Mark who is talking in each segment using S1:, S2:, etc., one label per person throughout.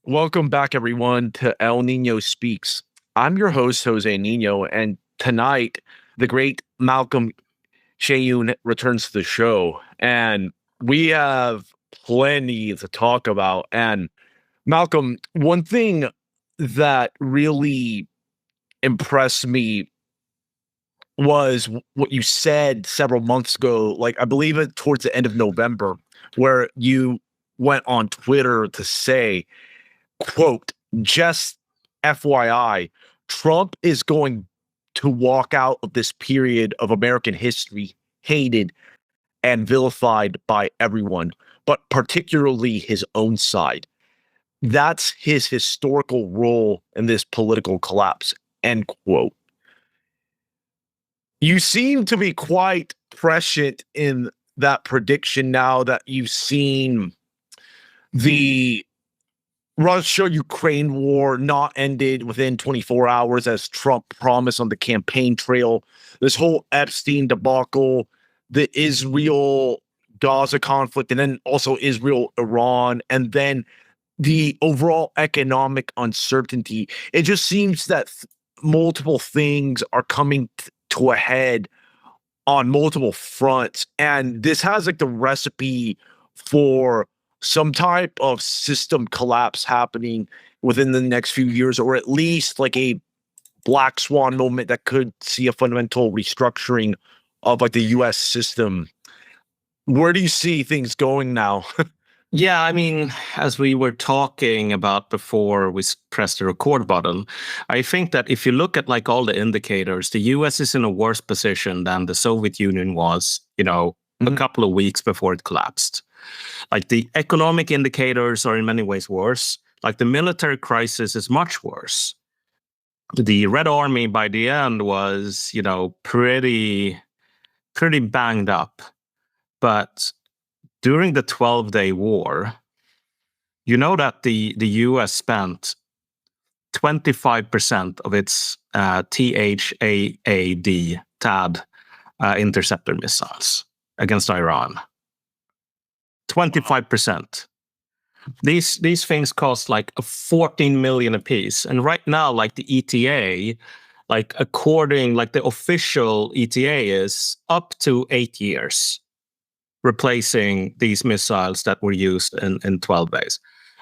S1: Welcome back, everyone, to El Nino Speaks. I'm your host, Jose Nino, and tonight, the great Malcolm Kyeyune returns to the show, and we have plenty to talk about. And Malcolm, one thing that really impressed me was what you said several months ago, like I believe it towards the end of November, where you went on Twitter to say, quote, just FYI, Trump is going to walk out of this period of American history hated and vilified by everyone, but particularly his own side. That's his historical role in this political collapse, end quote. You seem to be quite prescient in that prediction now that you've seen the Russia-Ukraine war not ended within 24 hours as Trump promised on the campaign trail. This whole Epstein debacle, the Israel-Gaza conflict, and then also Israel-Iran, and then the overall economic uncertainty. It just seems that multiple things are coming to a head on multiple fronts. And this has like the recipe for some type of system collapse happening within the next few years, or at least like a black swan moment that could see a fundamental restructuring of like the US system. Where do you see things going now?
S2: Yeah, I mean, as we were talking about before we pressed the record button, I think that if you look at like all the indicators, the US is in a worse position than the Soviet Union was, a couple of weeks before it collapsed. Like the economic indicators are in many ways worse. Like the military crisis is much worse. The Red Army by the end was, pretty banged up. But during the 12-day war, you know that the US spent 25% of its THAAD interceptor missiles against Iran. 25%. These things cost like 14 million apiece. And right now, like the ETA, like according, like the official ETA is up to 8 years replacing these missiles that were used in 12 days.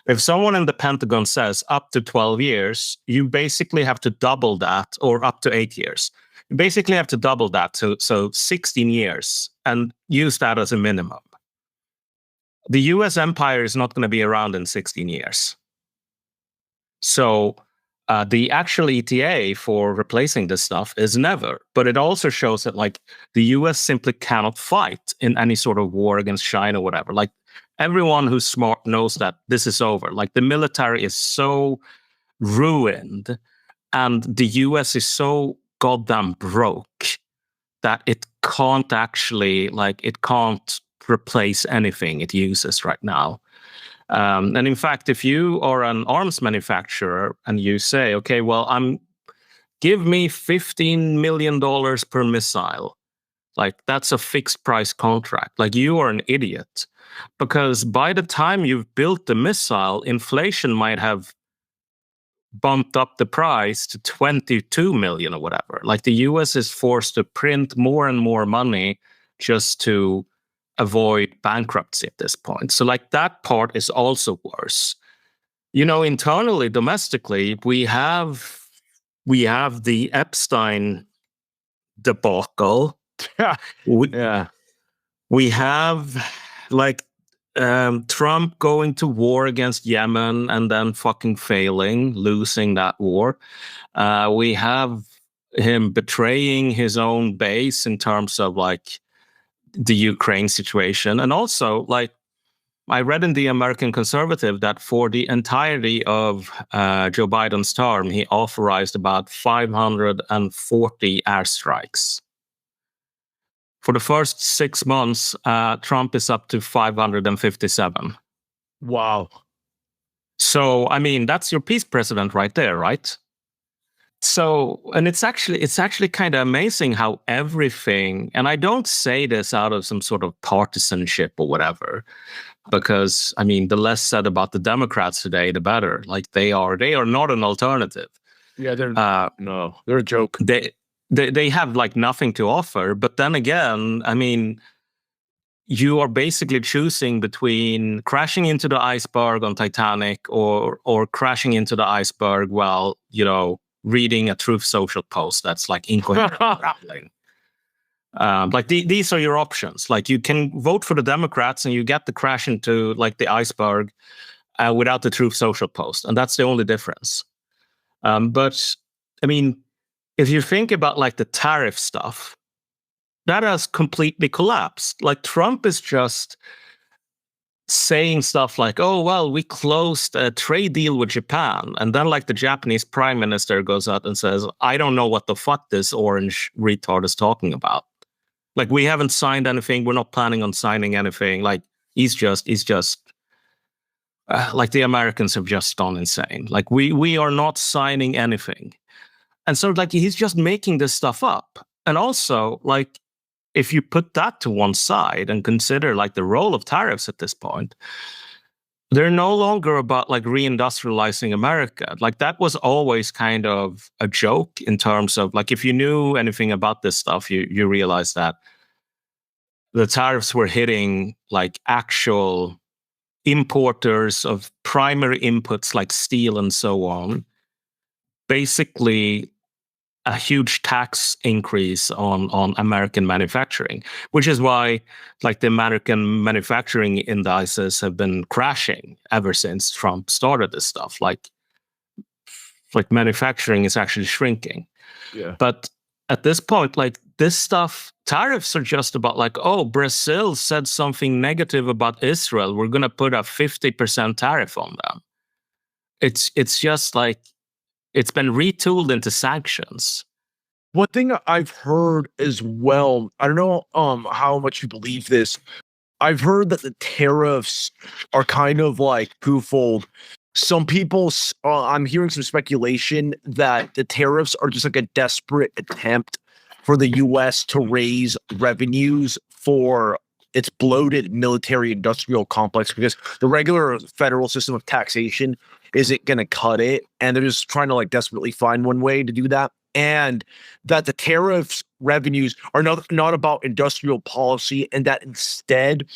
S2: If someone in the Pentagon says up to 12 years, you basically have to double that, or up to 8 years. You basically have to double that to so 16 years and use that as a minimum. The US empire is not going to be around in 16 years. So the actual ETA for replacing this stuff is never. But it also shows that like the US simply cannot fight in any sort of war against China or whatever. Like everyone who's smart knows that this is over. Like the military is so ruined and the US is so goddamn broke that it can't actually, like, it can't replace anything it uses right now. And in fact, if you are an arms manufacturer and you say, okay, well, give me $15 million per missile, like that's a fixed price contract. Like you are an idiot, because by the time you've built the missile, inflation might have bumped up the price to 22 million or whatever. Like the US is forced to print more and more money just to avoid bankruptcy at this point. So like that part is also worse. Internally, domestically, we have the Epstein debacle.
S1: Yeah.
S2: We have like Trump going to war against Yemen and then fucking failing, losing that war. We have him betraying his own base in terms of like the Ukraine situation. And also, like, I read in the American Conservative that for the entirety of Joe Biden's term, he authorized about 540 airstrikes. For the first 6 months, Trump is up to 557.
S1: Wow.
S2: So, I mean, that's your peace president right there, right? So, and it's actually kind of amazing how everything, and I don't say this out of some sort of partisanship or whatever, because I mean, the less said about the Democrats today, the better. Like they are not an alternative.
S1: Yeah, they're a joke.
S2: They have like nothing to offer. But then again, I mean, you are basically choosing between crashing into the iceberg on Titanic or crashing into the iceberg while, reading a Truth Social post that's like incoherent. These are your options. Like you can vote for the Democrats and you get the crash into like the iceberg without the Truth Social post. And that's the only difference. But I mean, if you think about like the tariff stuff, that has completely collapsed. Like Trump is just saying stuff like, oh, well, we closed a trade deal with Japan. And then like the Japanese prime minister goes out and says, I don't know what the fuck this orange retard is talking about. Like we haven't signed anything. We're not planning on signing anything. Like he's just like the Americans have just gone insane. Like we are not signing anything. And so like he's just making this stuff up. And also like if you put that to one side and consider like the role of tariffs at this point, they're no longer about like reindustrializing America. Like that was always kind of a joke in terms of like if you knew anything about this stuff, you realize that the tariffs were hitting like actual importers of primary inputs like steel and so on. Basically a huge tax increase on American manufacturing, which is why like the American manufacturing indices have been crashing ever since Trump started this stuff. Like manufacturing is actually shrinking.
S1: Yeah.
S2: But at this point, like this stuff, tariffs are just about like, oh, Brazil said something negative about Israel. We're going to put a 50% tariff on them. It's just like, it's been retooled into sanctions.
S1: One thing I've heard as well, I don't know how much you believe this. I've heard that the tariffs are kind of like twofold. Some people, I'm hearing some speculation that the tariffs are just like a desperate attempt for the U.S. to raise revenues for its bloated military industrial complex because the regular federal system of taxation isn't going to cut it. And they're just trying to like desperately find one way to do that. And that the tariffs revenues are not about industrial policy, and that instead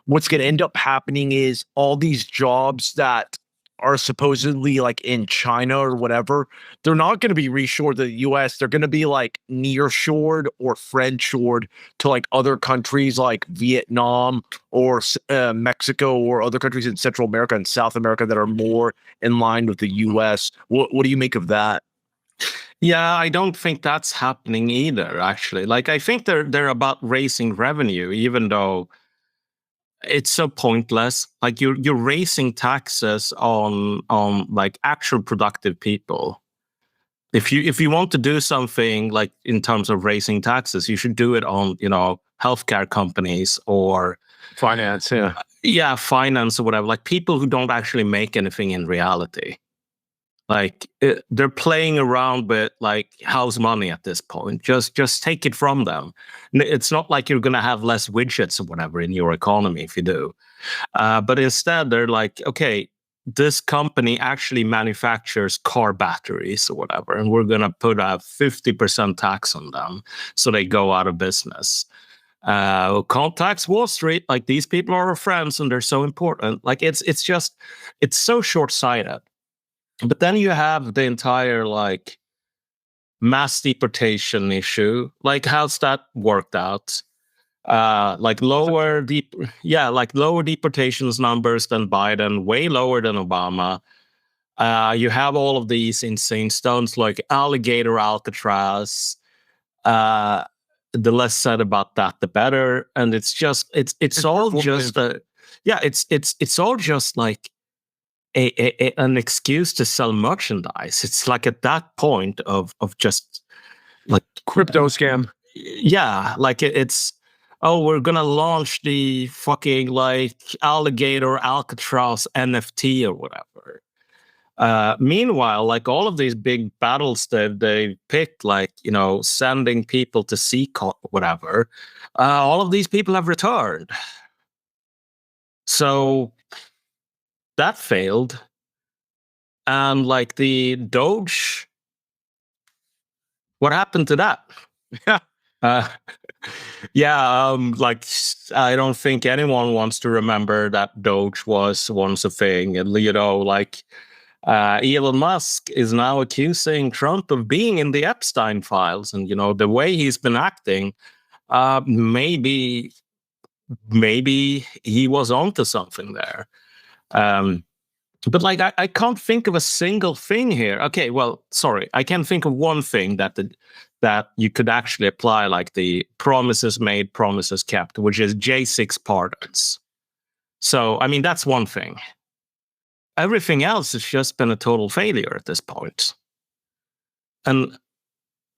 S1: what's going to end up happening is all these jobs that are supposedly like in China or whatever, they're not going to be reshored to the US. They're going to be like nearshored or friendshored to like other countries like Vietnam or Mexico or other countries in Central America and South America that are more in line with the US. What do you make of that?
S2: Yeah, I don't think that's happening either, actually. Like I think they're about raising revenue, even though it's so pointless. Like you're raising taxes on like actual productive people. If you want to do something like in terms of raising taxes, you should do it on, healthcare companies or
S1: Finance, yeah.
S2: Yeah, finance or whatever. Like people who don't actually make anything in reality. Like they're playing around with like house money at this point. Just take it from them. It's not like you're going to have less widgets or whatever in your economy if you do. But instead, they're like, okay, this company actually manufactures car batteries or whatever, and we're going to put a 50% tax on them so they go out of business. Can't tax Wall Street. Like these people are our friends and they're so important. Like it's so short-sighted. But then you have the entire like mass deportation issue. Like how's that worked out? Like lower deportations numbers than Biden, way lower than Obama. You have all of these insane stunts like alligator Alcatraz. The less said about that, the better. And it's all just it's all just like an excuse to sell merchandise. It's like at that point of just like
S1: Crypto scam.
S2: Yeah, like it's we're gonna launch the fucking like alligator Alcatraz NFT or whatever. Meanwhile, like all of these big battles they picked, like, you know, sending people to seek whatever, all of these people have returned. So that failed. And like the Doge, what happened to that? uh, yeah, like I don't think anyone wants to remember that Doge was once a thing. And, you know, like Elon Musk is now accusing Trump of being in the Epstein files. And, you know, the way he's been acting, maybe he was onto something there. But like, I can't think of a single thing here. Okay, well, sorry, I can think of one thing that you could actually apply, like the promises made, promises kept, which is J6 pardons. So, I mean, that's one thing. Everything else has just been a total failure at this point. And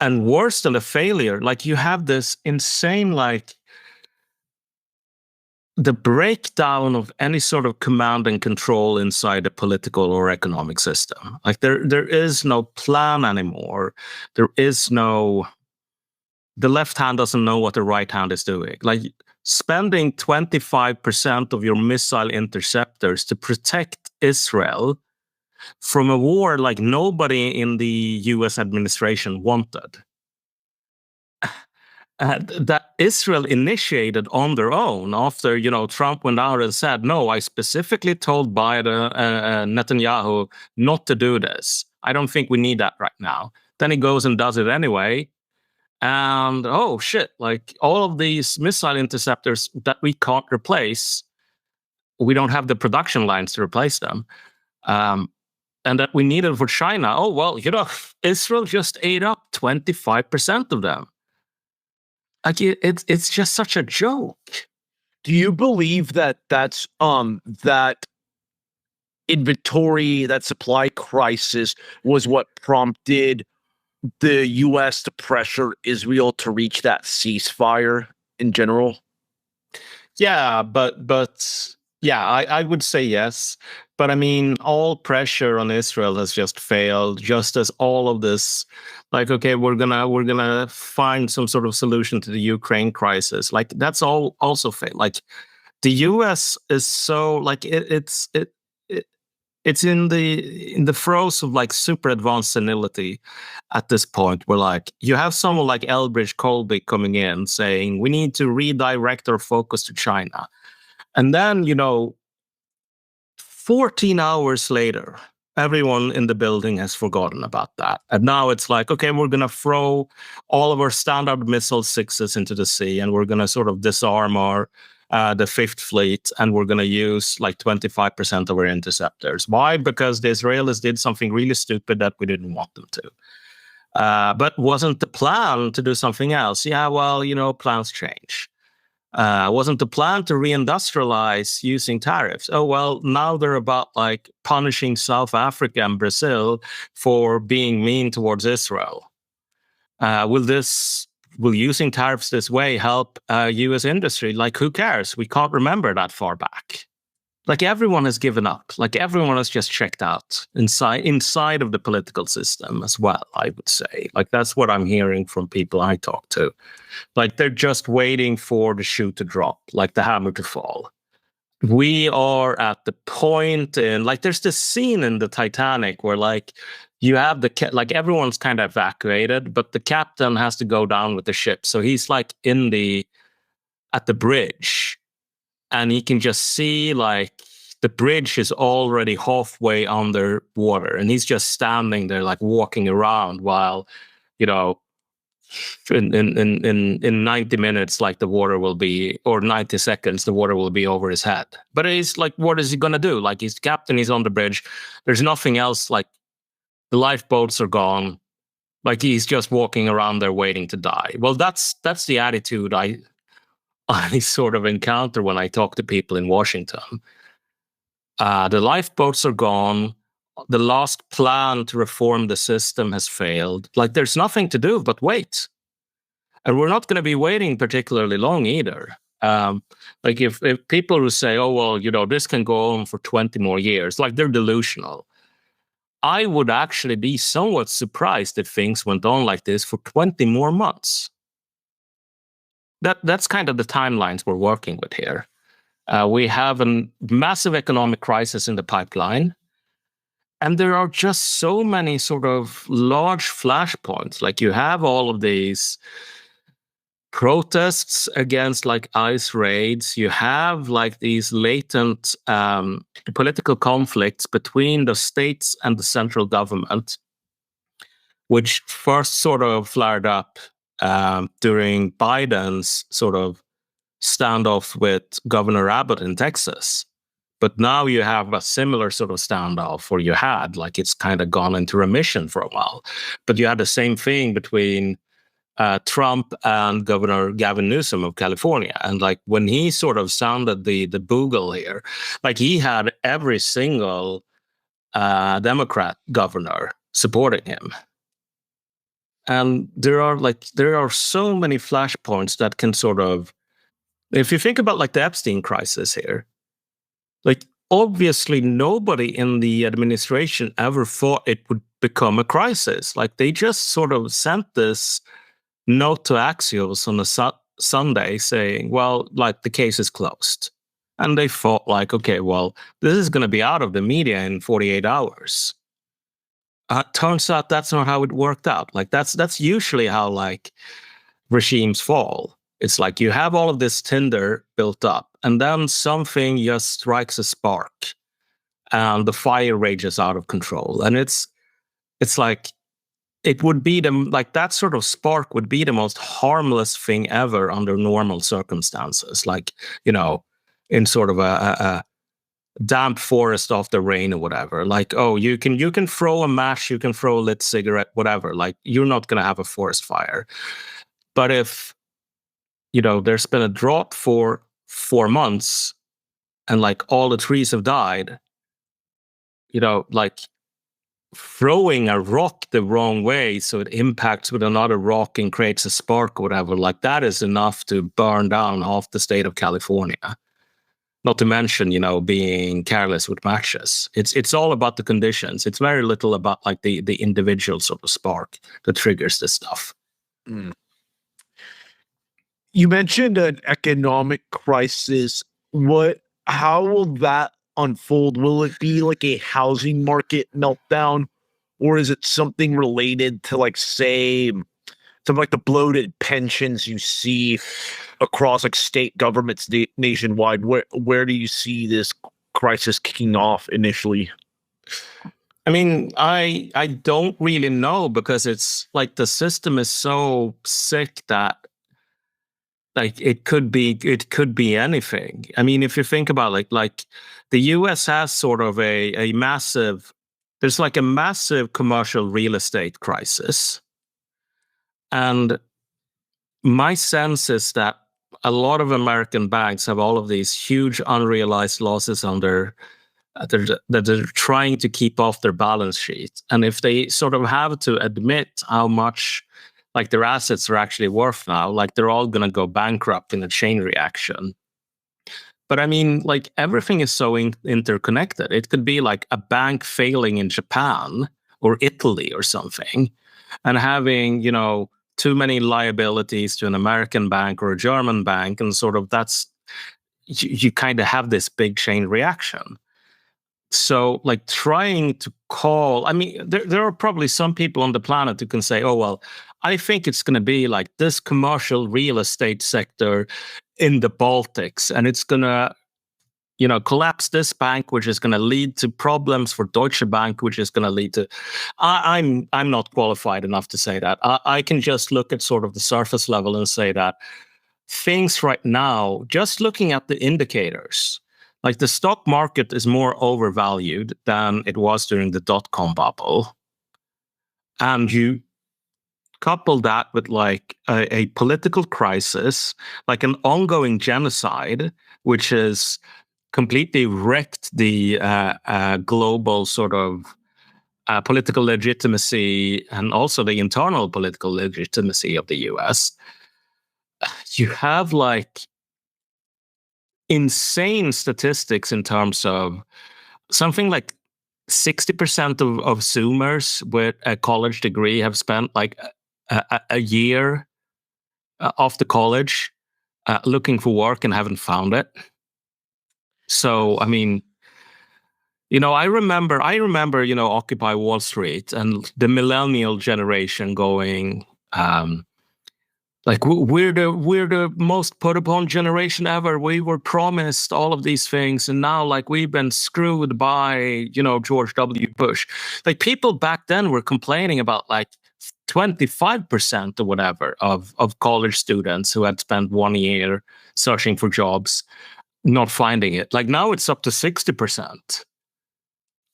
S2: worse than a failure, like you have this insane, like, the breakdown of any sort of command and control inside the political or economic system. Like there is no plan anymore. There is no, the left hand doesn't know what the right hand is doing. Like spending 25% of your missile interceptors to protect Israel from a war like nobody in the US administration wanted. That Israel initiated on their own after, you know, Trump went out and said, no, I specifically told Biden, Netanyahu not to do this. I don't think we need that right now. Then he goes and does it anyway. And, oh, shit, like all of these missile interceptors that we can't replace, we don't have the production lines to replace them. And that we needed for China. Oh, well, you know, Israel just ate up 25% of them. Like it's just such a joke.
S1: Do you believe that that's that inventory, that supply crisis was what prompted the US to pressure Israel to reach that ceasefire in general?
S2: Yeah, but yeah, I would say yes. But I mean, all pressure on Israel has just failed, just as all of this, like, okay, we're gonna find some sort of solution to the Ukraine crisis. Like that's all also failed. Like the US is so like it's in the throes of like super advanced senility at this point, where like you have someone like Elbridge Colby coming in saying we need to redirect our focus to China. And then, you know, 14 hours later, everyone in the building has forgotten about that. And now it's like, okay, we're going to throw all of our standard missile sixes into the sea, and we're going to sort of disarm our the Fifth Fleet, and we're going to use like 25% of our interceptors. Why? Because the Israelis did something really stupid that we didn't want them to. But wasn't the plan to do something else? Yeah, well, you know, plans change. Wasn't the plan to reindustrialize using tariffs? Oh, well, now they're about like punishing South Africa and Brazil for being mean towards Israel. Will using tariffs this way help US industry? Like, who cares? We can't remember that far back. Like everyone has given up. Like everyone has just checked out inside of the political system as well, I would say. Like that's what I'm hearing from people I talk to. Like they're just waiting for the shoe to drop, like the hammer to fall. We are at the point in, like, there's this scene in the Titanic where, like, you have like everyone's kind of evacuated, but the captain has to go down with the ship. So he's like at the bridge, and he can just see like the bridge is already halfway underwater, and he's just standing there, like walking around while, you know, in 90 minutes, like the water will be, or 90 seconds, the water will be over his head. But he's like, what is he gonna do? Like he's captain, he's on the bridge. There's nothing else. Like the lifeboats are gone. Like he's just walking around there waiting to die. Well, that's the attitude I sort of encounter when I talk to people in Washington. The lifeboats are gone. The last plan to reform the system has failed. Like there's nothing to do but wait. And we're not going to be waiting particularly long either. Like if people who say, oh, well, you know, this can go on for 20 more years, like they're delusional. I would actually be somewhat surprised if things went on like this for 20 more months. That's kind of the timelines we're working with here. We have a massive economic crisis in the pipeline. And there are just so many sort of large flashpoints. Like you have all of these protests against like ICE raids. You have like these latent political conflicts between the states and the central government, which first sort of flared up during Biden's sort of standoff with Governor Abbott in Texas. But now you have a similar sort of standoff, or you had, like it's kind of gone into remission for a while. But you had the same thing between Trump and Governor Gavin Newsom of California. And like when he sort of sounded the bugle here, like he had every single Democrat governor supporting him. And there are so many flashpoints that can sort of, if you think about like the Epstein crisis here, like obviously nobody in the administration ever thought it would become a crisis. Like they just sort of sent this note to Axios on a Sunday saying, well, like the case is closed. And they thought like, okay, well, this is going to be out of the media in 48 hours. Turns out that's not how it worked out. Like that's usually how like regimes fall. It's like you have all of this tinder built up, and then something just strikes a spark, and the fire rages out of control. And it's like it would be like that sort of spark would be the most harmless thing ever under normal circumstances. Like, you know, in sort of a damp forest after rain or whatever. Like, oh, you can throw a match, you can throw a lit cigarette, whatever. Like, you're not going to have a forest fire. But if, you know, there's been a drought for 4 months and like all the trees have died, you know, like throwing a rock the wrong way so it impacts with another rock and creates a spark or whatever, like that is enough to burn down half the state of California. Not to mention, you know, being careless with matches. It's all about the conditions. It's very little about like the individual sort of spark that triggers this stuff.
S1: Mm. You mentioned an economic crisis. How will that unfold? Will it be like a housing market meltdown, or is it something related to like, say, something like the bloated pensions you see across like state governments nationwide? Where do you see this crisis kicking off initially?
S2: I mean, I don't really know, because it's like the system is so sick that like it could be anything. I mean, if you think about like the US has sort of a massive, there's like a massive commercial real estate crisis. And my sense is that a lot of American banks have all of these huge unrealized losses under that they're trying to keep off their balance sheet. And if they sort of have to admit how much like their assets are actually worth now, like they're all going to go bankrupt in a chain reaction. But I mean, like everything is so interconnected. It could be like a bank failing in Japan or Italy or something, and having, you know, too many liabilities to an American bank or a German bank. And sort of that's, you kind of have this big chain reaction. So like trying to call, I mean, there are probably some people on the planet who can say, oh, well, I think it's going to be like this commercial real estate sector in the Baltics, and it's going to, you know, collapse this bank, which is going to lead to problems for Deutsche Bank, which is going to lead to, I'm not qualified enough to say that. I can just look at sort of the surface level and say that things right now, just looking at the indicators, like the stock market is more overvalued than it was during the dot-com bubble. And you couple that with like a political crisis, like an ongoing genocide, which has completely wrecked the global sort of political legitimacy and also the internal political legitimacy of the US. You have like insane statistics in terms of something like 60% of Zoomers with a college degree have spent like a year after college looking for work and haven't found it. So, I mean, I remember, Occupy Wall Street and the millennial generation going, like we're the most put upon generation ever. We were promised all of these things, and now like we've been screwed by George W. Bush. Like people back then were complaining about like 25% or whatever of college students who had spent 1 year searching for jobs, not finding it. Like now it's up to 60%.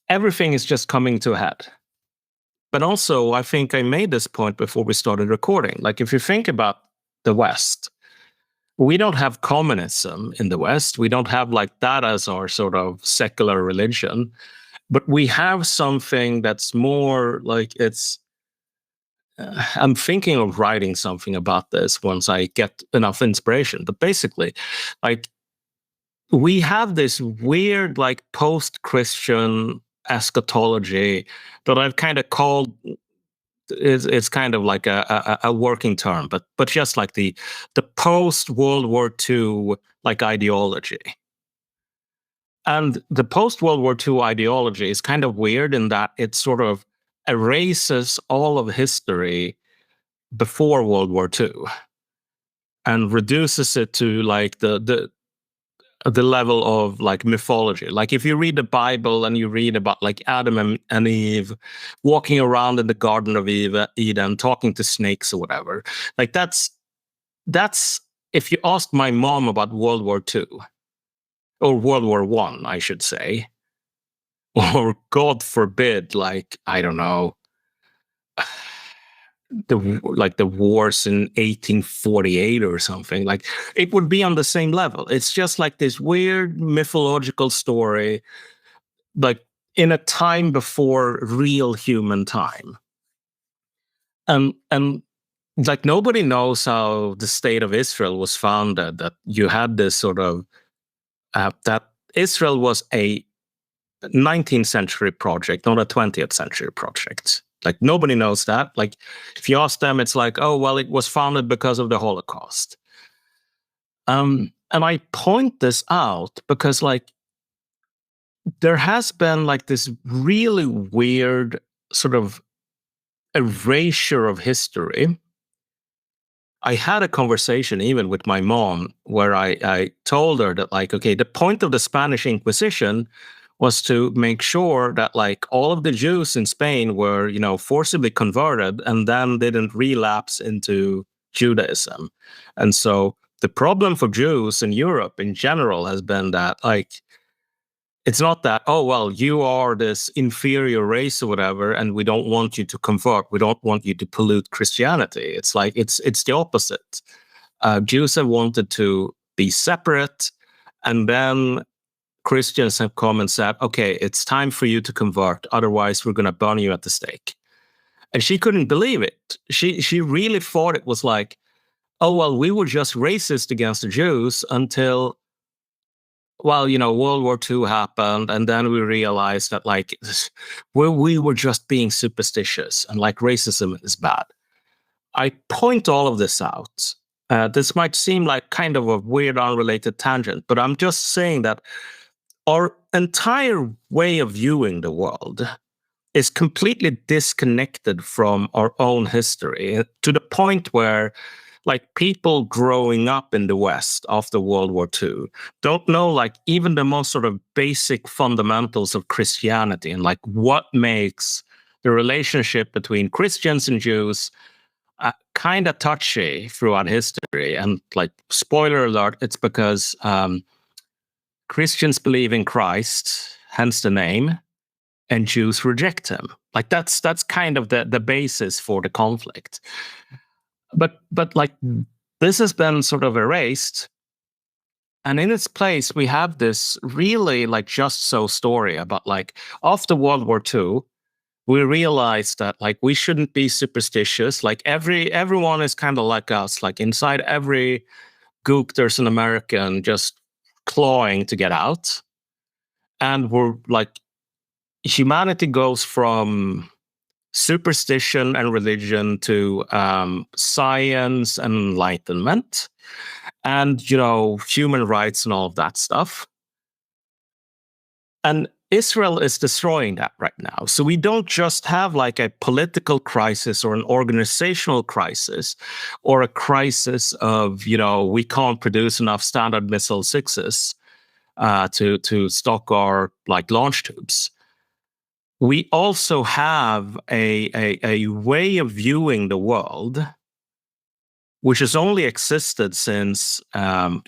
S2: Everything is just coming to a head. But also, I think I made this point before we started recording. Like, if you think about the West, we don't have communism in the West. We don't have like that as our sort of secular religion. But we have something that's more like it's. I'm thinking of writing something about this once I get enough inspiration. But basically, like, we have this weird, like, post-Christian eschatology that I've kind of called it's kind of like a working term, but just like the post World War II like ideology. And the post World War II ideology is kind of weird in that it sort of erases all of history before World War II and reduces it to like the level of like mythology. Like if you read the Bible and you read about like Adam and Eve walking around in the Garden of Eden, talking to snakes or whatever, like that's if you ask my mom about World War II or World War I, I should say, or God forbid, like, I don't know, the wars in 1848 or something, like it would be on the same level. It's just like this weird mythological story, like in a time before real human time. And like nobody knows how the state of Israel was founded, that you had this sort of that Israel was a 19th century project, not a 20th century project. Like nobody knows that. Like if you ask them, it's like, oh, well, it was founded because of the Holocaust. And I point this out because like there has been like this really weird sort of erasure of history. I had a conversation even with my mom where I told her that like, okay, the point of the Spanish Inquisition was to make sure that like all of the Jews in Spain were, forcibly converted and then didn't relapse into Judaism. And so the problem for Jews in Europe in general has been that like, it's not that, oh, well, you are this inferior race or whatever, and we don't want you to convert. We don't want you to pollute Christianity. It's like, it's the opposite. Jews have wanted to be separate, and then Christians have come and said, okay, it's time for you to convert. Otherwise, we're going to burn you at the stake. And she couldn't believe it. She really thought it was like, oh, well, we were just racist against the Jews until, well, World War II happened. And then we realized that like we were just being superstitious and like racism is bad. I point all of this out. This might seem like kind of a weird, unrelated tangent, but I'm just saying that our entire way of viewing the world is completely disconnected from our own history to the point where like people growing up in the West after World War II don't know like even the most sort of basic fundamentals of Christianity and like what makes the relationship between Christians and Jews kind of touchy throughout history. And like spoiler alert, it's because Christians believe in Christ, hence the name, and Jews reject him. Like that's kind of the basis for the conflict. But like this has been sort of erased. And in its place, we have this really like just so story about like after World War II, we realized that like we shouldn't be superstitious. Like everyone is kind of like us. Like inside every gook, there's an American just clawing to get out. And we're like humanity goes from superstition and religion to science and enlightenment, and human rights and all of that stuff. And Israel is destroying that right now. So we don't just have like a political crisis or an organizational crisis or a crisis of, we can't produce enough Standard Missile 6s to stock our like launch tubes. We also have a way of viewing the world which has only existed since the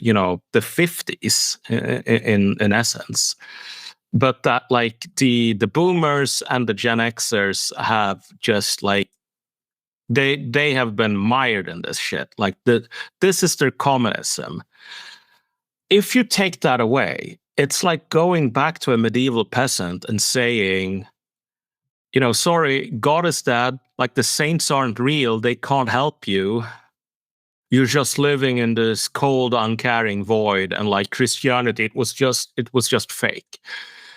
S2: 50s in essence. But that like the boomers and the Gen Xers have just like they have been mired in this shit. Like this is their communism. If you take that away, it's like going back to a medieval peasant and saying, sorry, God is dead. Like the saints aren't real. They can't help you. You're just living in this cold, uncaring void. And like Christianity, it was just fake.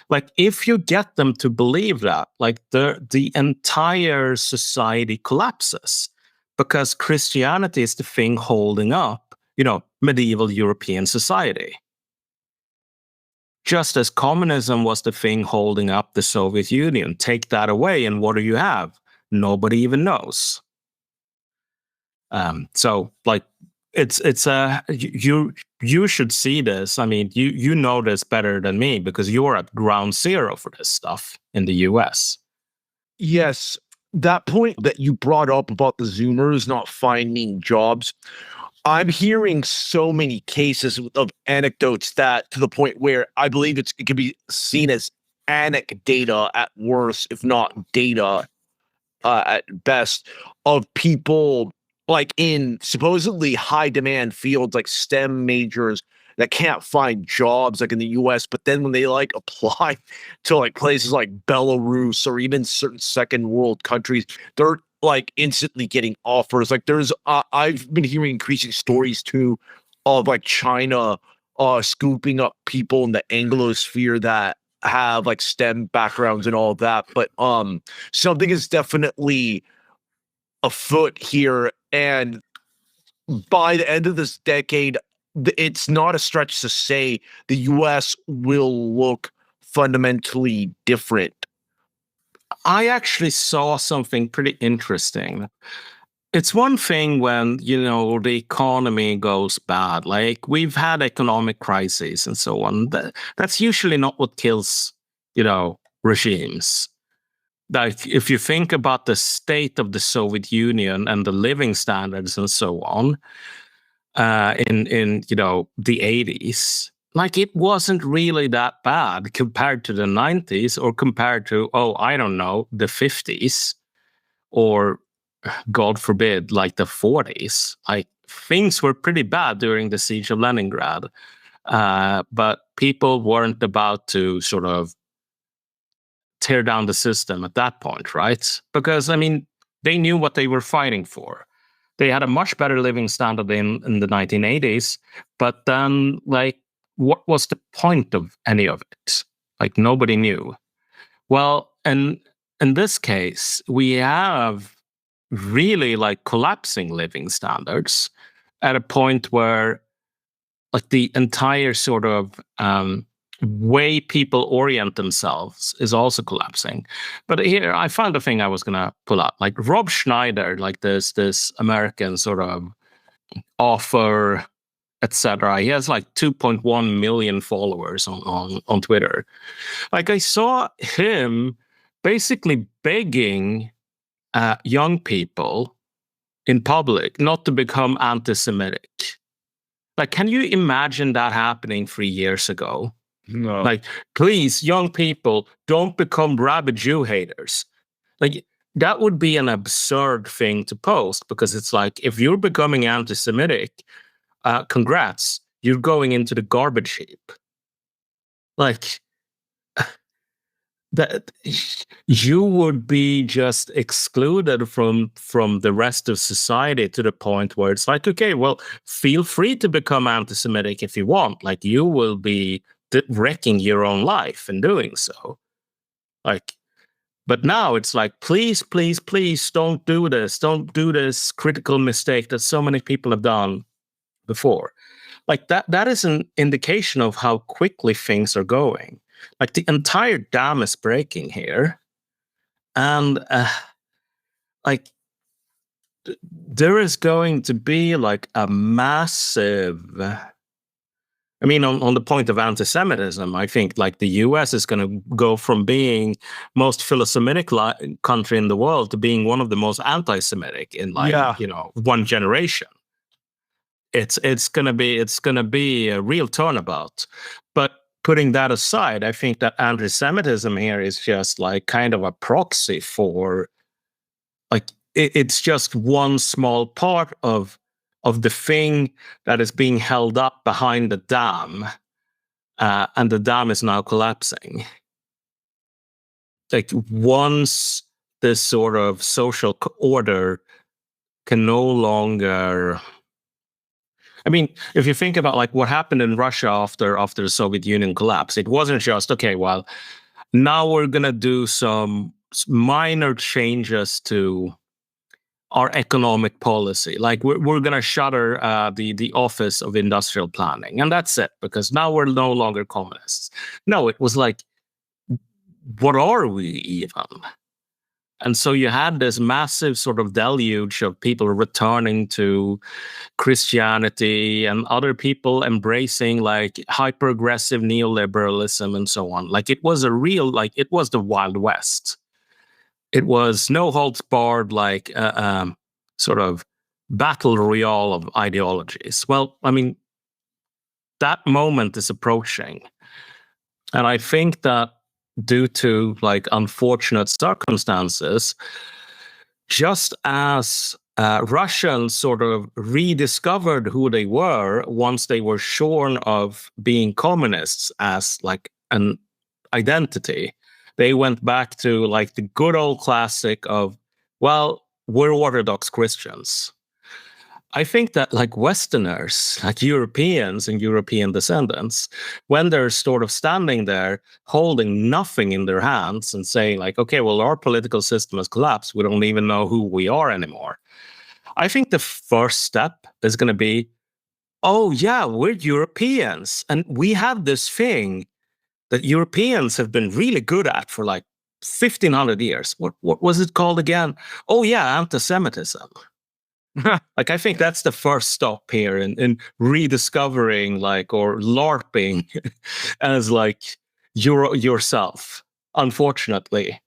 S2: Like if you get them to believe that, like the entire society collapses because Christianity is the thing holding up, medieval European society. Just as communism was the thing holding up the Soviet Union. Take that away, and what do you have? Nobody even knows. So like it's you should see this. I mean, you know this better than me because you're at ground zero for this stuff in the US.
S1: Yes, that point that you brought up about the Zoomers not finding jobs, I'm hearing so many cases of anecdotes that to the point where I believe it can be seen as anecdata at worst, if not data at best, of people like in supposedly high demand fields like STEM majors that can't find jobs like in the US, but then when they like apply to like places like Belarus or even certain second world countries, they're like instantly getting offers. Like there's I've been hearing increasing stories too of like China scooping up people in the Anglosphere that have like STEM backgrounds and all of that. But something is definitely afoot here, and by the end of this decade, it's not a stretch to say the US will look fundamentally different.
S2: I actually saw something pretty interesting. It's one thing when, the economy goes bad. Like we've had economic crises and so on. That's usually not what kills, regimes. Like if you think about the state of the Soviet Union and the living standards and so on, in the 80s, like it wasn't really that bad compared to the 90s or compared to I don't know, the 50s or God forbid like the 40s. Like things were pretty bad during the siege of Leningrad, but people weren't about to sort of tear down the system at that point, right? Because I mean they knew what they were fighting for. They had a much better living standard in the 1980s, but then, like, what was the point of any of it? Like, nobody knew. Well, and in this case, we have really, like, collapsing living standards at a point where, like, the entire sort of way people orient themselves is also collapsing. But here, I found a thing I was going to pull out. Like Rob Schneider, like this American sort of author, etc. He has like 2.1 million followers on Twitter. Like I saw him basically begging young people in public not to become anti-Semitic. Like, can you imagine that happening 3 years ago?
S1: No.
S2: Like, please, young people, don't become rabid Jew haters. Like, that would be an absurd thing to post because it's like, if you're becoming anti-Semitic, congrats, you're going into the garbage heap. Like, that you would be just excluded from the rest of society to the point where it's like, okay, well, feel free to become anti-Semitic if you want. Like, you will be wrecking your own life in doing so. Like, but now it's like, please, please, please don't do this. Don't do this critical mistake that so many people have done before. Like that is an indication of how quickly things are going. Like the entire dam is breaking here. And like there is going to be like a massive, I mean, on the point of anti-Semitism, I think like the US is going to go from being most philo-Semitic country in the world to being one of the most anti-Semitic in like,
S1: Yeah.
S2: one generation. It's gonna be a real turnabout. But putting that aside, I think that anti-Semitism here is just like kind of a proxy for like it's just one small part of the thing that is being held up behind the dam, and the dam is now collapsing. Like once this sort of social order can no longer, I mean, if you think about like what happened in Russia after the Soviet Union collapse, it wasn't just, okay, well, now we're going to do some minor changes to our economic policy. Like we're going to shutter the Office of Industrial Planning. And that's it, because now we're no longer communists. No, it was like, what are we even? And so you had this massive sort of deluge of people returning to Christianity and other people embracing like hyper-aggressive neoliberalism and so on. Like it was a real, like it was the Wild West. It was no holds barred, like sort of battle royale of ideologies. Well, I mean, that moment is approaching. And I think that due to like unfortunate circumstances, just as Russians sort of rediscovered who they were once they were shorn of being communists as like an identity, they went back to like the good old classic of, well, we're Orthodox Christians. I think that like Westerners, like Europeans and European descendants, when they're sort of standing there holding nothing in their hands and saying like, okay, well, our political system has collapsed. We don't even know who we are anymore. I think the first step is going to be, oh yeah, we're Europeans. And we have this thing that Europeans have been really good at for like 1,500 years. What was it called again? Oh yeah, anti-Semitism. Like, I think that's the first stop here in rediscovering, like, or LARPing as like yourself, unfortunately.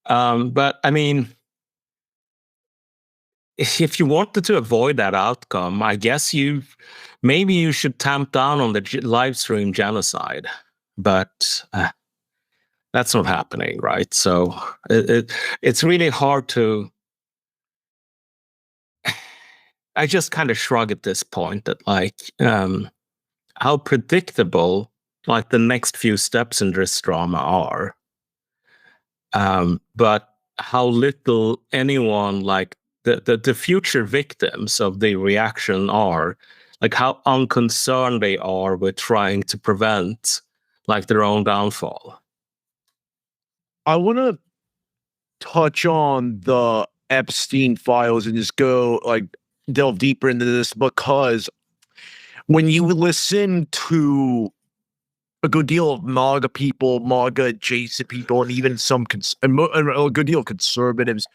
S2: But I mean, if you wanted to avoid that outcome, I guess maybe you should tamp down on the live stream genocide. But that's not happening, right? So it's really hard to. I just kind of shrug at this point that like how predictable like the next few steps in this drama are, but how little anyone like the future victims of the reaction are, like how unconcerned they are with trying to prevent like their own downfall.
S1: I want to touch on the Epstein files and just go like delve deeper into this, because when you listen to a good deal of MAGA people, MAGA adjacent people, and even some a good deal of conservatives,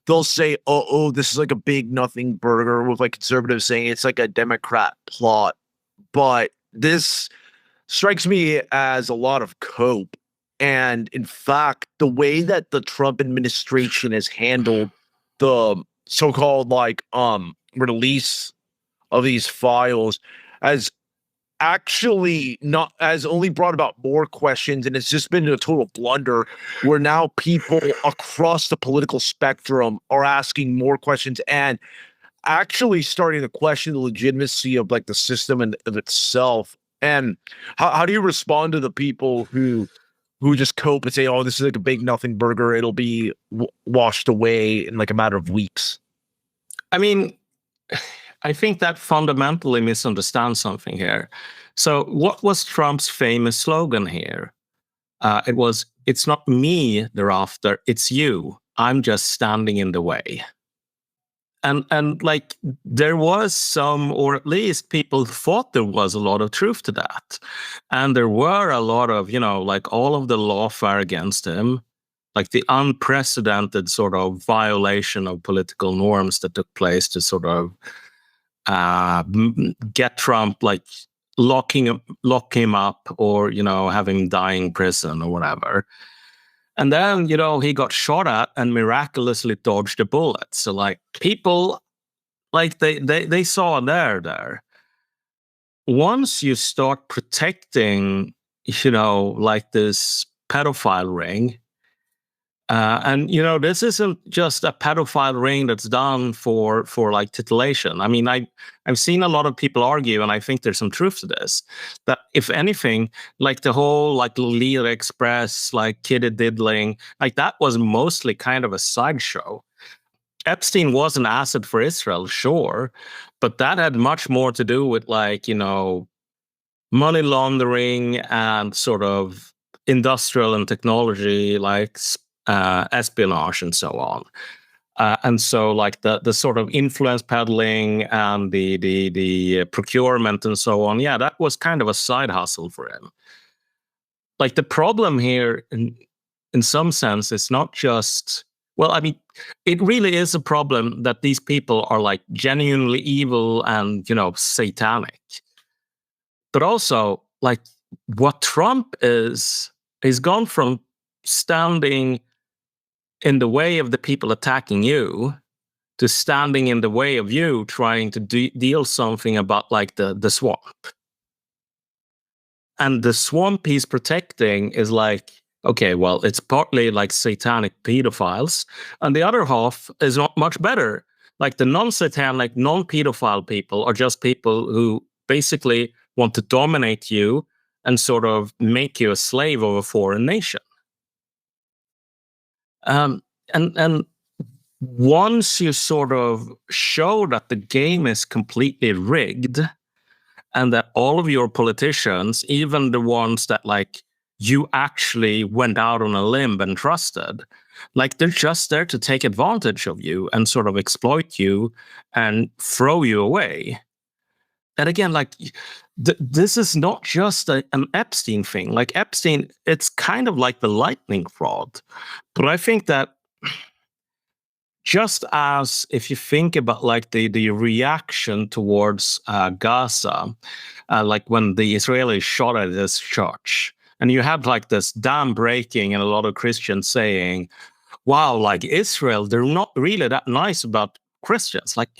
S1: they'll say, oh, this is like a big nothing burger, with like conservatives saying it's like a Democrat plot. But this strikes me as a lot of cope. And in fact, the way that the Trump administration has handled the so-called like release of these files has actually not has only brought about more questions, and it's just been a total blunder where now people across the political spectrum are asking more questions and actually starting to question the legitimacy of like the system and of itself. And how do you respond to the people who just cope and say, oh, this is like a big nothing burger, it'll be washed away in like a matter of weeks?
S2: I mean, I think that fundamentally misunderstands something here. So what was Trump's famous slogan here? It's not me they're after, it's you. I'm just standing in the way. And like there was some, or at least people thought there was a lot of truth to that. And there were a lot of, like all of the lawfare against him, like the unprecedented sort of violation of political norms that took place to sort of get Trump, like lock him up, or have him die in prison or whatever. And then he got shot at and miraculously dodged a bullet. So like people, like they saw there. Once you start protecting, like this pedophile ring. And this isn't just a pedophile ring that's done for like titillation. I mean, I've seen a lot of people argue, and I think there's some truth to this, that if anything, like the whole like Lolita Express, like kiddie diddling, like that was mostly kind of a sideshow. Epstein was an asset for Israel, sure, but that had much more to do with like money laundering and sort of industrial and technology, like espionage and so on. And so like the sort of influence peddling and the procurement and so on, yeah, that was kind of a side hustle for him. Like the problem here in some sense is not just, well, I mean, it really is a problem that these people are like genuinely evil and, satanic. But also, like what Trump is gone from standing in the way of the people attacking you to standing in the way of you trying to deal something about like the swamp. And the swamp he's protecting is like, okay, well, it's partly like satanic pedophiles, and the other half is not much better. Like the non-satanic, non-pedophile people are just people who basically want to dominate you and sort of make you a slave of a foreign nation. And once you sort of show that the game is completely rigged, and that all of your politicians, even the ones that like you actually went out on a limb and trusted, like they're just there to take advantage of you and sort of exploit you and throw you away. And again, like this is not just an Epstein thing. Like Epstein, it's kind of like the lightning rod. But I think that just as if you think about like the reaction towards Gaza, like when the Israelis shot at this church, and you had like this dam breaking and a lot of Christians saying, wow, like Israel, they're not really that nice about Christians. Like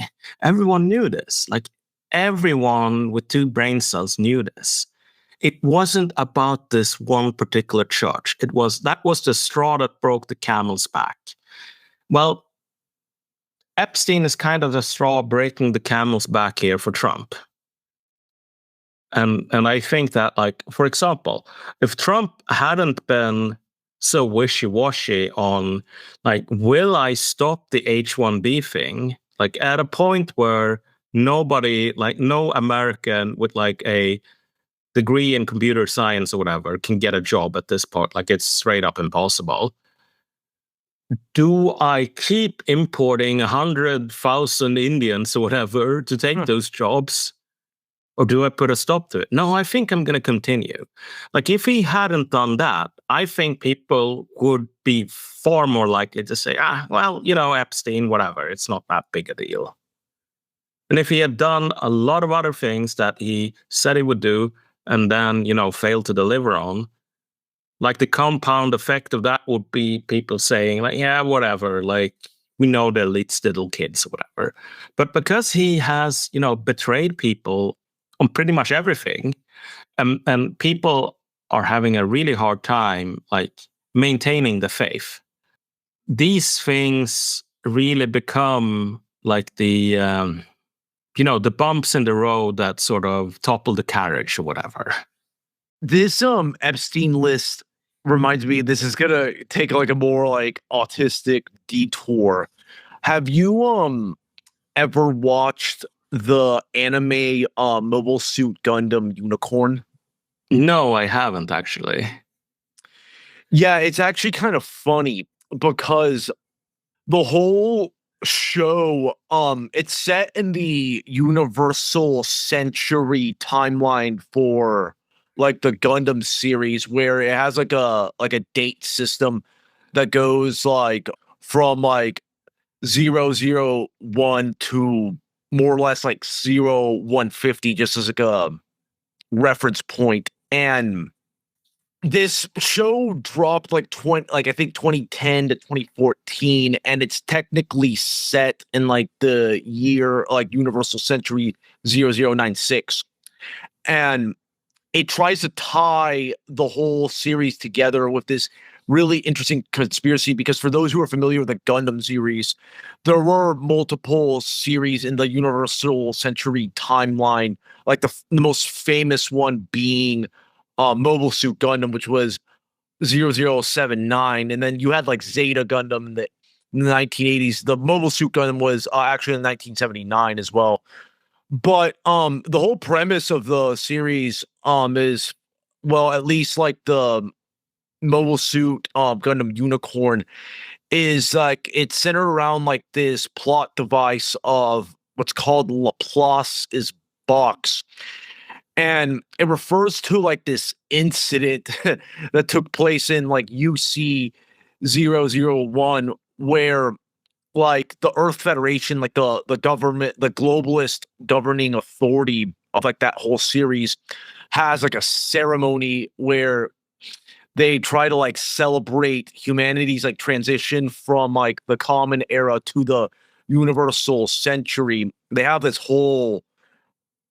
S2: everyone knew this. Like everyone with two brain cells knew this. It wasn't about this one particular church. That was the straw that broke the camel's back. Well, Epstein is kind of the straw breaking the camel's back here for Trump. And I think that, like, for example, if Trump hadn't been so wishy-washy on, like, will I stop the H-1B thing? Like, at a point where nobody, like, no American with, like, a degree in computer science or whatever can get a job at this point. Like, it's straight up impossible. Do I keep importing 100,000 Indians or whatever to take those jobs? Or do I put a stop to it? No, I think I'm going to continue. Like, if he hadn't done that, I think people would be far more likely to say, well, Epstein, whatever, it's not that big a deal. And if he had done a lot of other things that he said he would do and then, failed to deliver on, like the compound effect of that would be people saying, like, yeah, whatever, like, we know they're little kids or whatever. But because he has, betrayed people on pretty much everything, and people are having a really hard time, like, maintaining the faith, these things really become like the, the bumps in the road that sort of topple the carriage or whatever.
S1: This Epstein list reminds me, this is gonna take like a more like autistic detour. Have you ever watched the anime Mobile Suit Gundam Unicorn?
S2: No, I haven't actually.
S1: Yeah, it's actually kind of funny because the whole show, it's set in the Universal Century timeline for like the Gundam series, where it has like a date system that goes like from like 001 to more or less like 0150, just as like a reference point. And this show dropped like 20, like I think 2010 to 2014, and it's technically set in like the year like Universal Century 0096. And it tries to tie the whole series together with this really interesting conspiracy, because for those who are familiar with the Gundam series, there were multiple series in the Universal Century timeline, like the most famous one being Mobile Suit Gundam, which was 0079, and then you had like Zeta Gundam in the 1980s. The Mobile Suit Gundam was actually in 1979 as well. But the whole premise of the series is, well, at least like the Mobile Suit Gundam Unicorn is like it's centered around like this plot device of what's called Laplace's box, and it refers to like this incident that took place in like UC 001, where like the Earth Federation, like the government, the globalist governing authority of like that whole series, has like a ceremony where they try to like celebrate humanity's like transition from like the common era to the universal century. They have this whole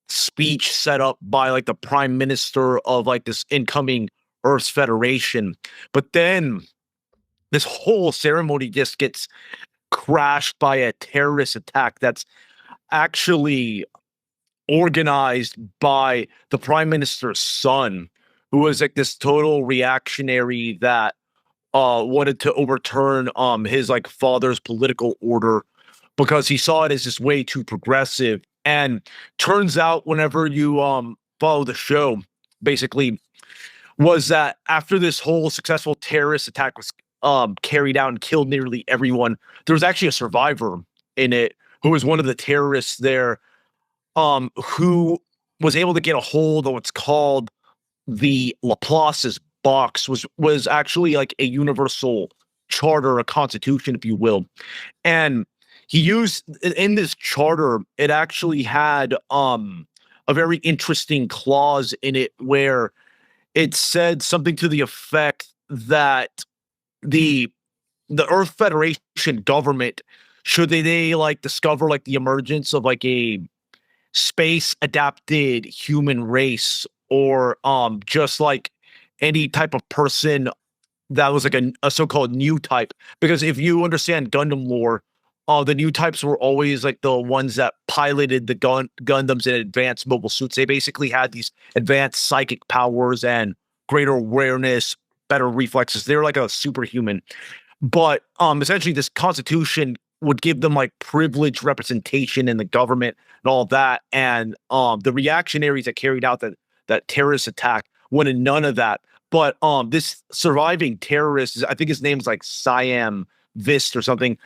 S1: speech set up by like the prime minister of like this incoming Earth's Federation. But then this whole ceremony just gets crashed by a terrorist attack that's actually organized by the prime minister's son, who was like this total reactionary that wanted to overturn his like father's political order because he saw it as just way too progressive. And turns out whenever you follow the show, basically was that after this whole successful terrorist attack was carried out and killed nearly everyone, there was actually a survivor in it who was one of the terrorists there, who was able to get a hold of what's called the Laplace's box, was actually like a universal charter, a constitution, if you will. And he used in this charter, it actually had a very interesting clause in it where it said something to the effect that the the Earth Federation government, should they like discover like the emergence of like a space adapted human race, or just like any type of person that was like a so-called new type, because if you understand Gundam lore, the new types were always like the ones that piloted the Gundams in advanced mobile suits. They basically had these advanced psychic powers and greater awareness, better reflexes. They're like a superhuman. But essentially this constitution would give them like privileged representation in the government and all that. And the reactionaries that carried out that terrorist attack wanted none of that. But this surviving terrorist, I think his name is like Siam Vist or something,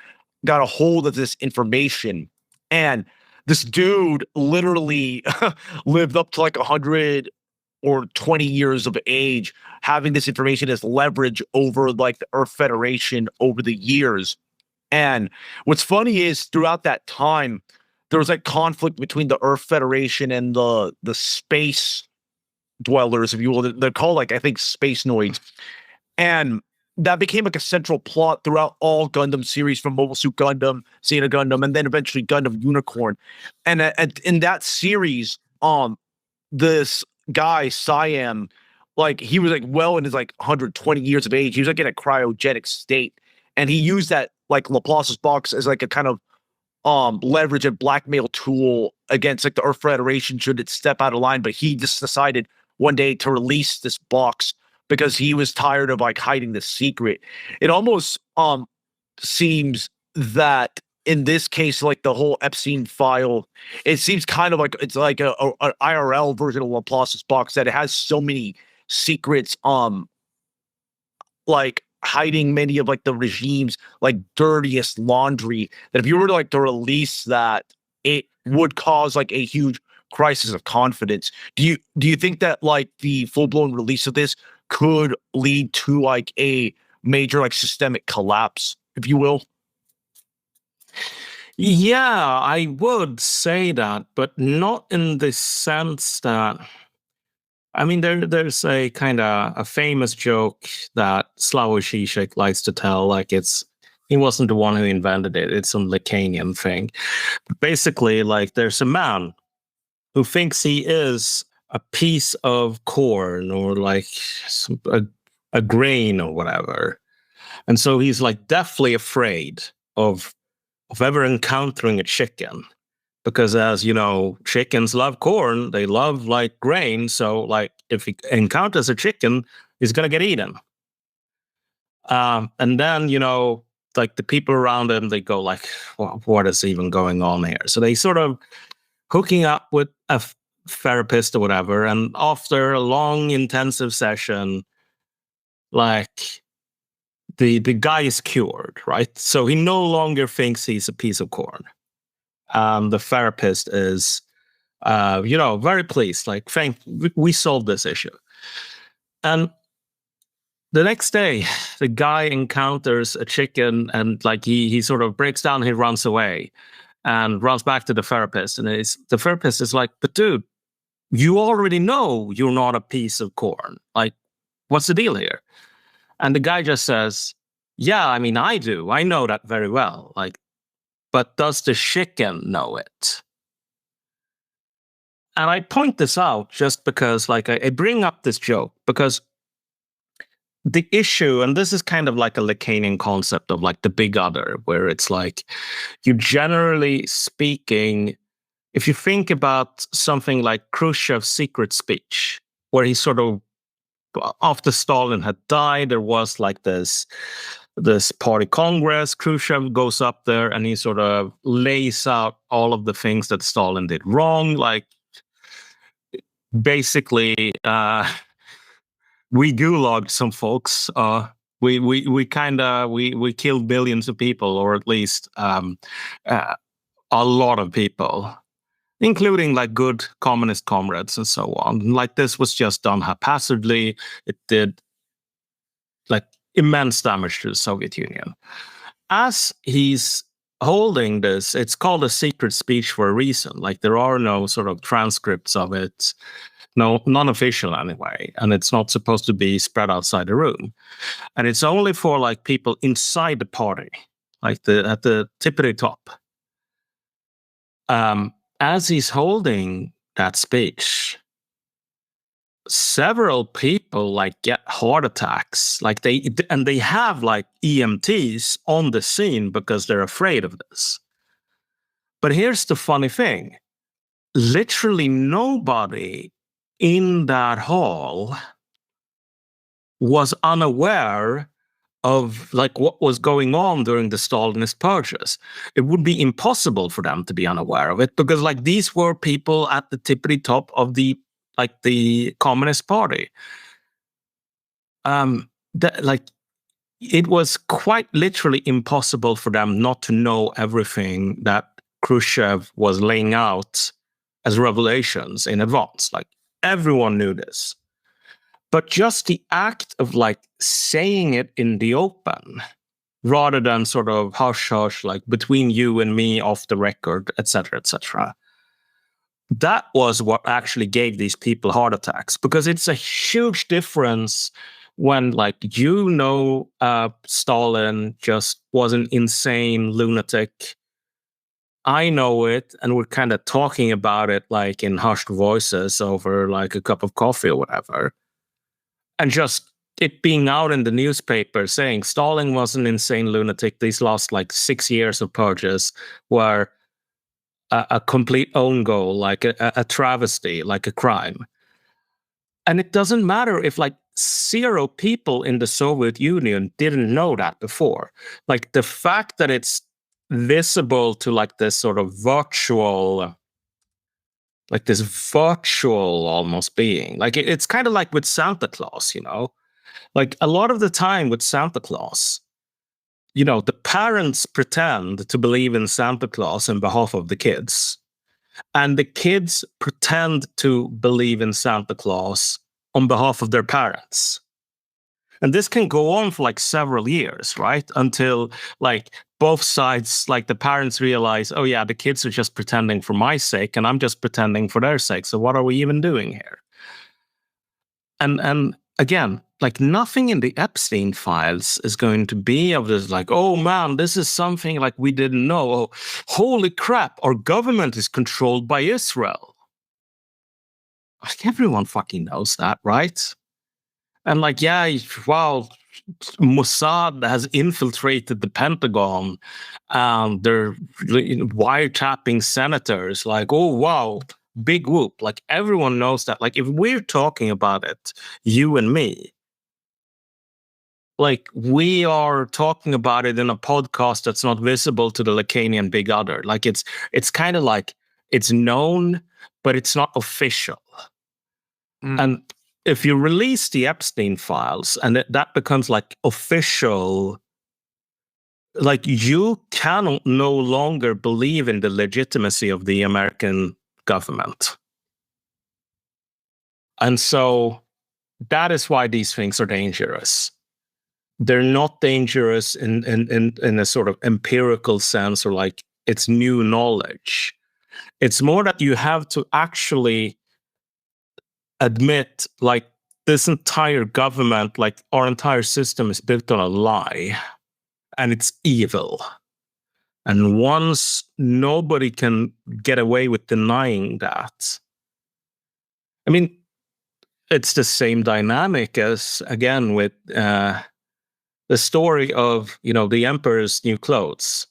S1: got a hold of this information. And this dude literally lived up to like 100 or 20 years of age, having this information as leverage over like the Earth Federation over the years. And what's funny is throughout that time, there was like conflict between the Earth Federation and the space dwellers, if you will. They're called like I think space noids, and that became like a central plot throughout all Gundam series, from Mobile Suit Gundam, Zeta Gundam, and then eventually Gundam Unicorn. And in that series, this guy Siam, like he was like well in his like 120 years of age. He was like in a cryogenic state, and he used that like Laplace's box as like a kind of leverage and blackmail tool against like the Earth Federation should it step out of line. But he just decided one day to release this box because he was tired of like hiding the secret. It almost seems that in this case, like the whole Epstein file, it seems kind of like it's like an IRL version of Laplace's box, that it has so many secrets like hiding many of like the regime's like dirtiest laundry, that if you were to like to release that, it would cause like a huge crisis of confidence. Do you think that like the full-blown release of this could lead to like a major like systemic collapse, if you will?
S2: Yeah, I would say that, but not in the sense that, I mean, there's a kind of a famous joke that Slavoj Žižek likes to tell, like he wasn't the one who invented it. It's some Lacanian thing. But basically, like there's a man who thinks he is a piece of corn or like a grain or whatever. And so he's like deathly afraid of ever encountering a chicken. Because as you know, chickens love corn, they love like grain. So like if he encounters a chicken, he's gonna get eaten. And then, like the people around him, they go like, what is even going on here? So they sort of hooking up with a therapist or whatever. And after a long, intensive session, like the guy is cured, right? So he no longer thinks he's a piece of corn. The therapist is, very pleased. Like, we solved this issue. And the next day, the guy encounters a chicken, and like he sort of breaks down. He runs away and runs back to the therapist. And the therapist is like, "But dude, you already know you're not a piece of corn. Like, what's the deal here?" And the guy just says, "Yeah, I mean, I do. I know that very well. Like, but does the chicken know it?" And I point this out just because, like, I bring up this joke because the issue, and this is kind of like a Lacanian concept of like the big other, where it's like, you generally speaking, if you think about something like Khrushchev's secret speech, where he sort of, after Stalin had died, there was like this party congress. Khrushchev goes up there and he sort of lays out all of the things that Stalin did wrong. Like basically, we gulagged some folks. We killed billions of people, or at least a lot of people, including like good communist comrades and so on. Like this was just done haphazardly. It did like immense damage to the Soviet Union. As he's holding this, it's called a secret speech for a reason. Like there are no sort of transcripts of it, no, non-official anyway, and it's not supposed to be spread outside the room. And it's only for like people inside the party, like at the tippity top. As he's holding that speech, several people like get heart attacks, like they have like EMTs on the scene because they're afraid of this. But here's the funny thing: literally nobody in that hall was unaware of like what was going on during the Stalinist purges. It would be impossible for them to be unaware of it because like these were people at the tippity top of the Communist Party. Like it was quite literally impossible for them not to know everything that Khrushchev was laying out as revelations in advance. Like everyone knew this. But just the act of like saying it in the open, rather than sort of hush hush, like between you and me off the record, etc., etc., that was what actually gave these people heart attacks, because it's a huge difference when like Stalin just was an insane lunatic. I know it, and we're kind of talking about it like in hushed voices over like a cup of coffee or whatever. And just it being out in the newspaper saying Stalin was an insane lunatic. These last like 6 years of purges were a complete own goal, like a travesty, like a crime. And it doesn't matter if like 0 people in the Soviet Union didn't know that before. Like the fact that it's visible to like this sort of virtual, like this virtual almost being, like it's kind of like with Santa Claus, Like a lot of the time with Santa Claus, the parents pretend to believe in Santa Claus on behalf of the kids, and the kids pretend to believe in Santa Claus on behalf of their parents. And this can go on for like several years, right? Until like both sides, like the parents realize, oh yeah, the kids are just pretending for my sake, and I'm just pretending for their sake. So what are we even doing here? And again, like nothing in the Epstein files is going to be of this like, oh man, this is something like we didn't know. Oh, holy crap, our government is controlled by Israel. Like everyone fucking knows that, right? And like, yeah, wow, Mossad has infiltrated the Pentagon and they're wiretapping senators. Like, oh, wow, big whoop. Like, everyone knows that. Like, if we're talking about it, you and me, like, we are talking about it in a podcast that's not visible to the Lacanian big other. Like, it's kind of like it's known, but it's not official. And if you release the Epstein files and that becomes like official, like you can no longer believe in the legitimacy of the American government. And so that is why these things are dangerous. They're not dangerous in a sort of empirical sense or like it's new knowledge. It's more that you have to actually admit like this entire government, like our entire system is built on a lie and it's evil. And once nobody can get away with denying that, I mean, it's the same dynamic as, again, with the story of, the emperor's new clothes.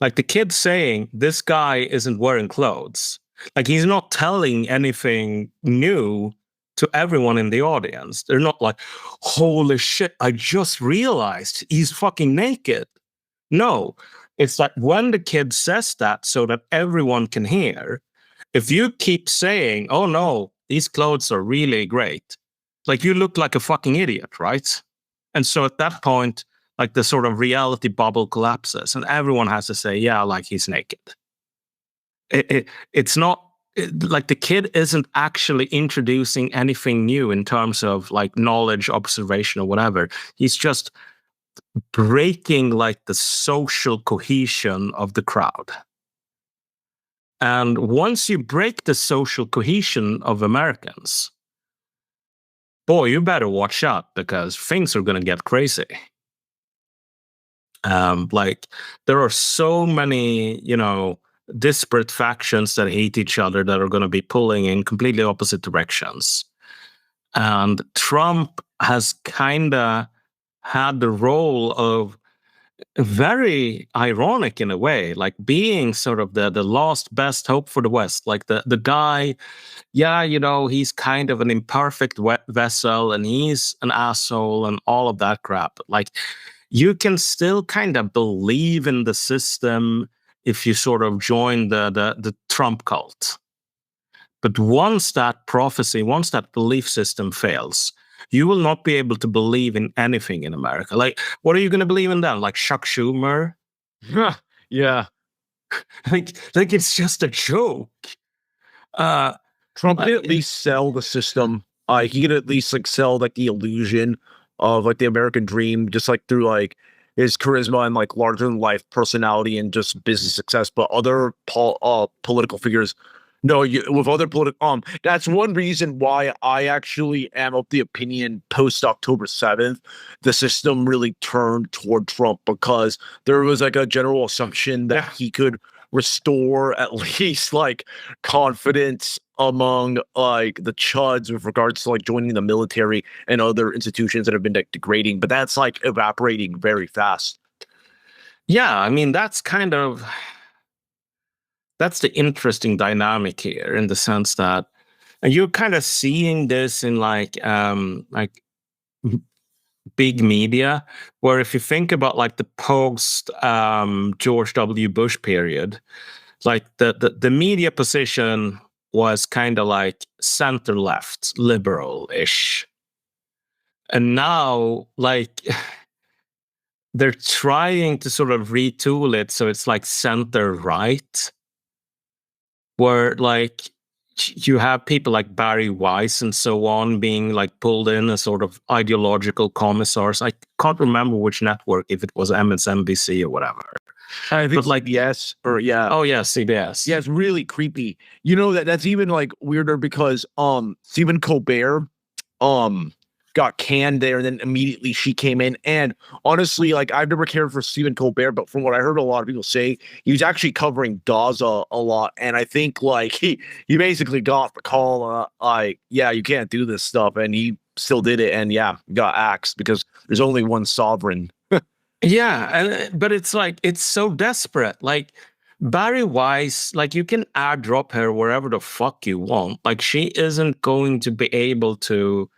S2: Like the kid saying, this guy isn't wearing clothes. Like he's not telling anything new to everyone in the audience. They're not like, holy shit, I just realized he's fucking naked. No, it's that when the kid says that so that everyone can hear, if you keep saying, oh no, these clothes are really great, like you look like a fucking idiot, right? And so at that point, like the sort of reality bubble collapses and everyone has to say, yeah, like he's naked. It's not like the kid isn't actually introducing anything new in terms of like knowledge, observation, or whatever. He's just breaking like the social cohesion of the crowd. And once you break the social cohesion of Americans, boy, you better watch out because things are going to get crazy. Like there are so many, disparate factions that hate each other that are going to be pulling in completely opposite directions. And Trump has kind of had the role of very ironic in a way, like being sort of the last best hope for the West, like the guy, yeah, he's kind of an imperfect vessel and he's an asshole and all of that crap. Like you can still kind of believe in the system if you sort of join the Trump cult. But once that prophecy, once that belief system fails, you will not be able to believe in anything in America. Like, what are you going to believe in then? Like Chuck Schumer?
S1: Yeah.
S2: like it's just a joke.
S1: Trump can at least sell the system. He can at least like sell like the illusion of like the American dream, just like through like his charisma and like larger than life personality and just business success. But other political figures, no, with other political, that's one reason why I actually am of the opinion post October 7th, the system really turned toward Trump because there was like a general assumption that he could restore at least like confidence among like the chuds with regards to like joining the military and other institutions that have been like degrading, but that's like evaporating very fast.
S2: Yeah, I mean that's the interesting dynamic here in the sense that, and you're kind of seeing this in like big media, where if you think about like the post George W. Bush period, like the media position was kind of like center left, liberal-ish. And now, like, they're trying to sort of retool it so it's like center right, where like you have people like Barry Weiss and so on being like pulled in as sort of ideological commissars. I can't remember which network, if it was MSNBC or whatever.
S1: I think
S2: But like,
S1: yes, or yeah.
S2: oh yeah, CBS.
S1: Yeah, it's really creepy. You know that's even like weirder because Stephen Colbert got canned there, and then immediately she came in. And honestly, like I've never cared for Stephen Colbert, but from what I heard a lot of people say, he was actually covering Gaza a lot. And I think like he basically got the call like, yeah, you can't do this stuff, and he still did it, and yeah, got axed because there's only one sovereign.
S2: Yeah, and but it's like it's so desperate. Like Barry Weiss, like you can airdrop her wherever the fuck you want. Like she isn't going to be able to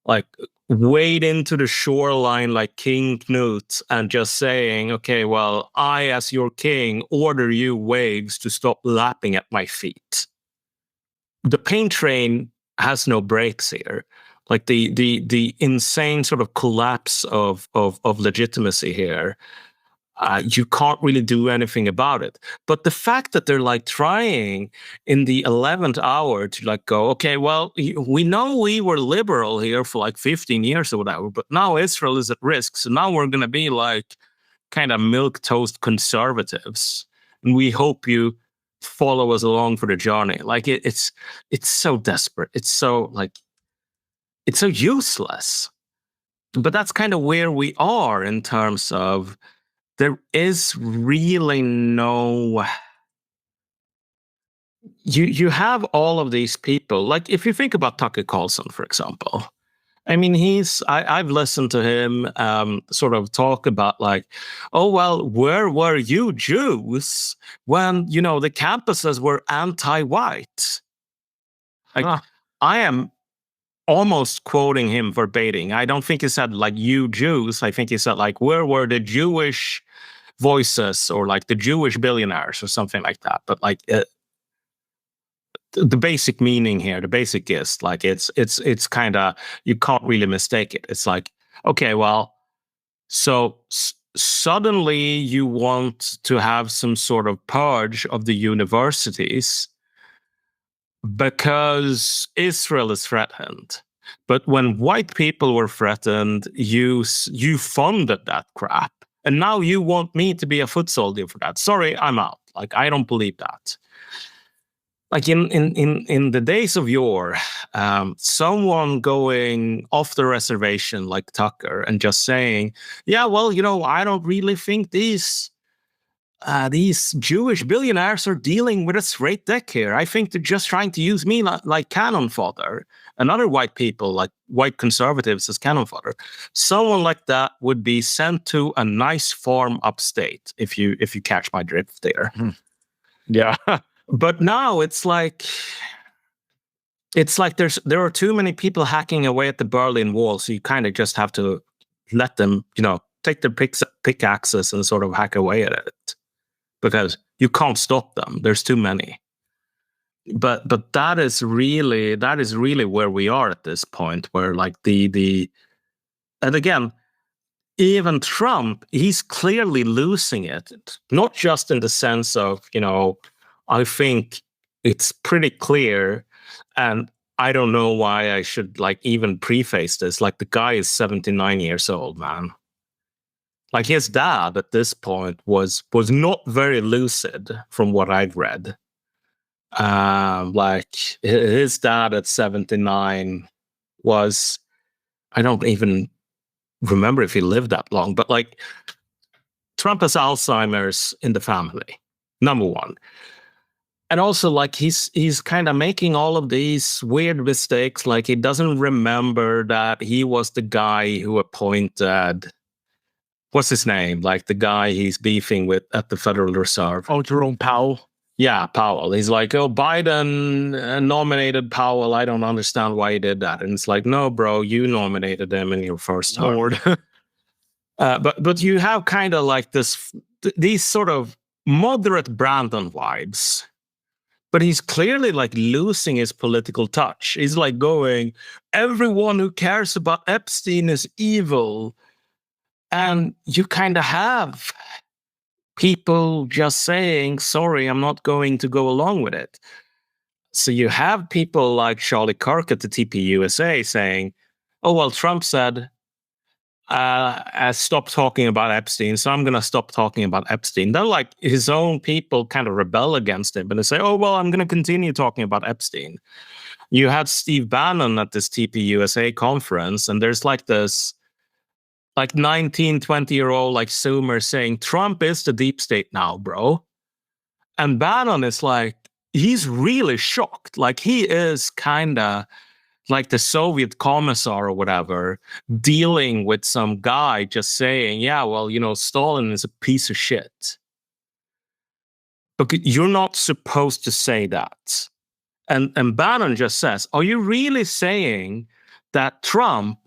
S2: like wade into the shoreline like King Knut and just saying, okay, well, I as your king order you waves to stop lapping at my feet. The pain train has no brakes here. Like the insane sort of collapse of legitimacy here, you can't really do anything about it. But the fact that they're like trying in the 11th hour to like go, okay, well, we know we were liberal here for like 15 years or whatever, but now Israel is at risk. So now we're going to be like kind of milquetoast conservatives. And we hope you follow us along for the journey. Like it's so desperate. It's so like, it's so useless. But that's kind of where we are in terms of there is really no. You have all of these people. Like if you think about Tucker Carlson, for example, I mean, I've listened to him sort of talk about like, oh, well, where were you Jews when, you know, the campuses were anti-white? Like, I am almost quoting him verbatim. I don't think he said like you Jews. I think he said like, where were the Jewish voices or like the Jewish billionaires or something like that? But like the basic meaning here, the basic gist, like it's kind of, you can't really mistake it. It's like, okay, well, so suddenly you want to have some sort of purge of the universities because Israel is threatened. But when white people were threatened, you funded that crap. And now you want me to be a foot soldier for that. Sorry, I'm out. Like, I don't believe that. Like in the days of yore, someone going off the reservation like Tucker and just saying, yeah, well, you know, I don't really think these Jewish billionaires are dealing with a straight deck here. I think they're just trying to use me like cannon fodder, and other white people, like white conservatives, as cannon fodder. Someone like that would be sent to a nice farm upstate, if you catch my drift there.
S1: Yeah.
S2: But now it's like there are too many people hacking away at the Berlin Wall, so you kind of just have to let them, you know, take their pickaxes and sort of hack away at it, because you can't stop them. There's too many. But that is really where we are at this point, where like the and again, even Trump, he's clearly losing it. Not just in the sense of, you know, I think it's pretty clear, and I don't know why I should like even preface this. Like the guy is 79 years old, man. Like his dad at this point was not very lucid from what I'd read. Like his dad at 79 was, I don't even remember if he lived that long, but like Trump has Alzheimer's in the family, number one. And also like he's kind of making all of these weird mistakes. Like he doesn't remember that he was the guy who appointed, what's his name? Like the guy he's beefing with at the Federal Reserve.
S1: Oh, Jerome Powell.
S2: Yeah, Powell. He's like, oh, Biden nominated Powell. I don't understand why he did that. And it's like, no, bro, you nominated him in your first term.
S1: Lord.
S2: But you have kind of like these sort of moderate Brandon vibes. But he's clearly like losing his political touch. He's like going, everyone who cares about Epstein is evil. And you kind of have people just saying, sorry, I'm not going to go along with it. So you have people like Charlie Kirk at the TPUSA saying, oh, well, Trump said, stop talking about Epstein, so I'm going to stop talking about Epstein. Then, like, his own people kind of rebel against him, and they say, oh, well, I'm going to continue talking about Epstein. You had Steve Bannon at this TPUSA conference, and there's like this like 19, 20-year-old like Zoomer saying, Trump is the deep state now, bro. And Bannon is like, he's really shocked. Like, he is kind of like the Soviet commissar or whatever, dealing with some guy just saying, yeah, well, you know, Stalin is a piece of shit. But you're not supposed to say that. And Bannon just says, are you really saying that Trump,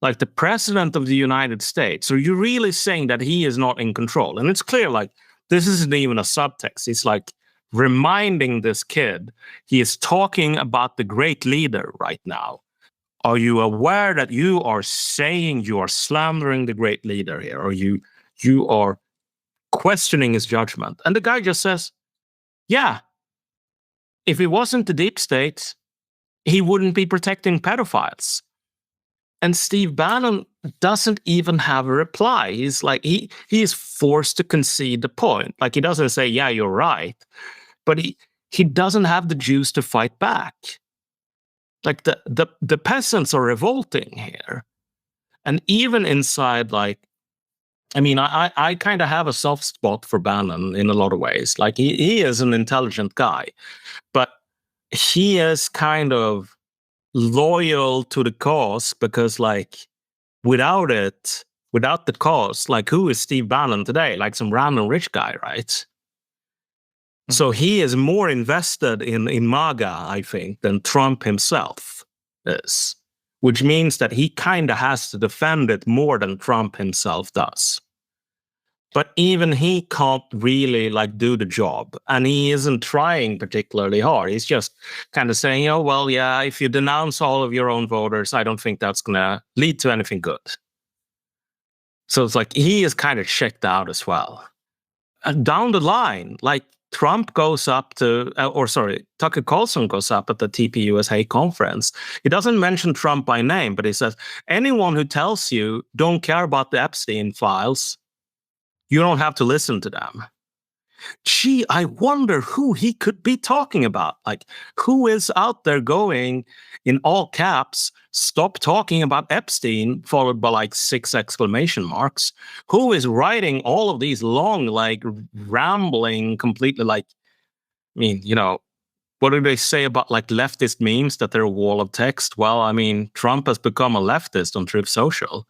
S2: like the president of the United States, are you really saying that he is not in control? And it's clear, like, this isn't even a subtext. It's like reminding this kid he is talking about the great leader right now. Are you aware that you are saying you are slandering the great leader here? Or you are questioning his judgment? And the guy just says, yeah, if it wasn't the deep state, he wouldn't be protecting pedophiles. And Steve Bannon doesn't even have a reply. He's like, he is forced to concede the point. Like, he doesn't say, yeah, you're right. But he doesn't have the juice to fight back. Like, the peasants are revolting here. And even inside, like, I mean, I kind of have a soft spot for Bannon in a lot of ways. Like, he is an intelligent guy, but he is kind of loyal to the cause because, like, without the cause, like, who is Steve Bannon today? Like some random rich guy, right? Mm-hmm. So he is more invested in MAGA, I think, than Trump himself is, which means that he kind of has to defend it more than Trump himself does. But even he can't really like do the job, and he isn't trying particularly hard. He's just kind of saying, oh, well, yeah, if you denounce all of your own voters, I don't think that's going to lead to anything good. So it's like he is kind of checked out as well. And down the line, like Trump goes up to, Tucker Carlson goes up at the TPUSA conference. He doesn't mention Trump by name, but he says, anyone who tells you don't care about the Epstein files, you don't have to listen to them. Gee, I wonder who he could be talking about. Like, who is out there going in all caps, stop talking about Epstein, followed by like 6 exclamation marks? Who is writing all of these long, like rambling, completely like, I mean, you know, what do they say about like leftist memes that they're a wall of text? Well, I mean, Trump has become a leftist on Truth Social.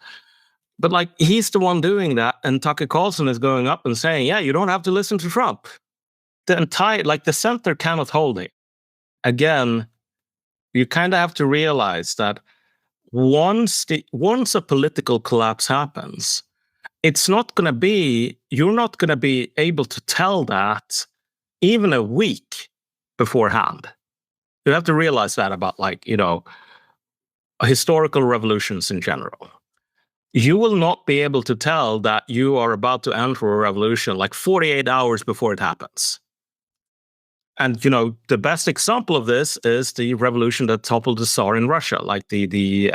S2: But like, he's the one doing that, and Tucker Carlson is going up and saying, yeah, you don't have to listen to Trump. The entire, like, the center cannot hold it. Again, you kind of have to realize that once a political collapse happens, it's not going to be, you're not going to be able to tell that even a week beforehand. You have to realize that about, like, you know, historical revolutions in general. You will not be able to tell that you are about to enter a revolution like 48 hours before it happens. And, you know, the best example of this is the revolution that toppled the Tsar in Russia, like the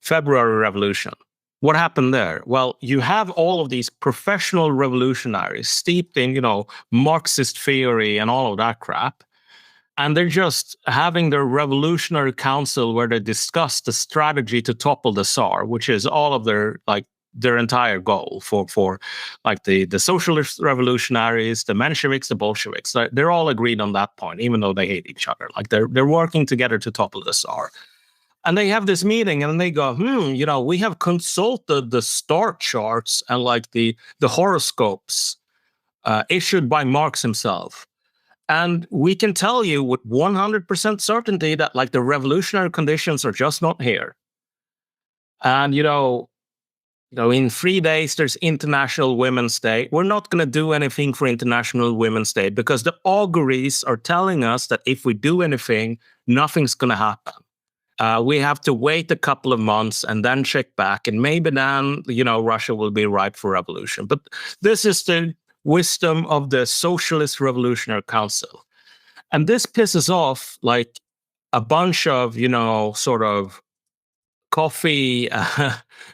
S2: February Revolution. What happened there? Well, you have all of these professional revolutionaries steeped in, you know, Marxist theory and all of that crap. And they're just having their revolutionary council where they discuss the strategy to topple the Tsar, which is all of their entire goal for like the socialist revolutionaries, the Mensheviks, the Bolsheviks. They're all agreed on that point, even though they hate each other. Like they're working together to topple the Tsar. And they have this meeting and they go, you know, we have consulted the star charts and like the horoscopes issued by Marx himself. And we can tell you with 100% certainty that like the revolutionary conditions are just not here. And, you know, in 3 days, there's International Women's Day. We're not going to do anything for International Women's Day because the auguries are telling us that if we do anything, nothing's going to happen. We have to wait a couple of months and then check back. And maybe then, Russia will be ripe for revolution. But this is the wisdom of the Socialist Revolutionary Council. And this pisses off like a bunch of, sort of coffee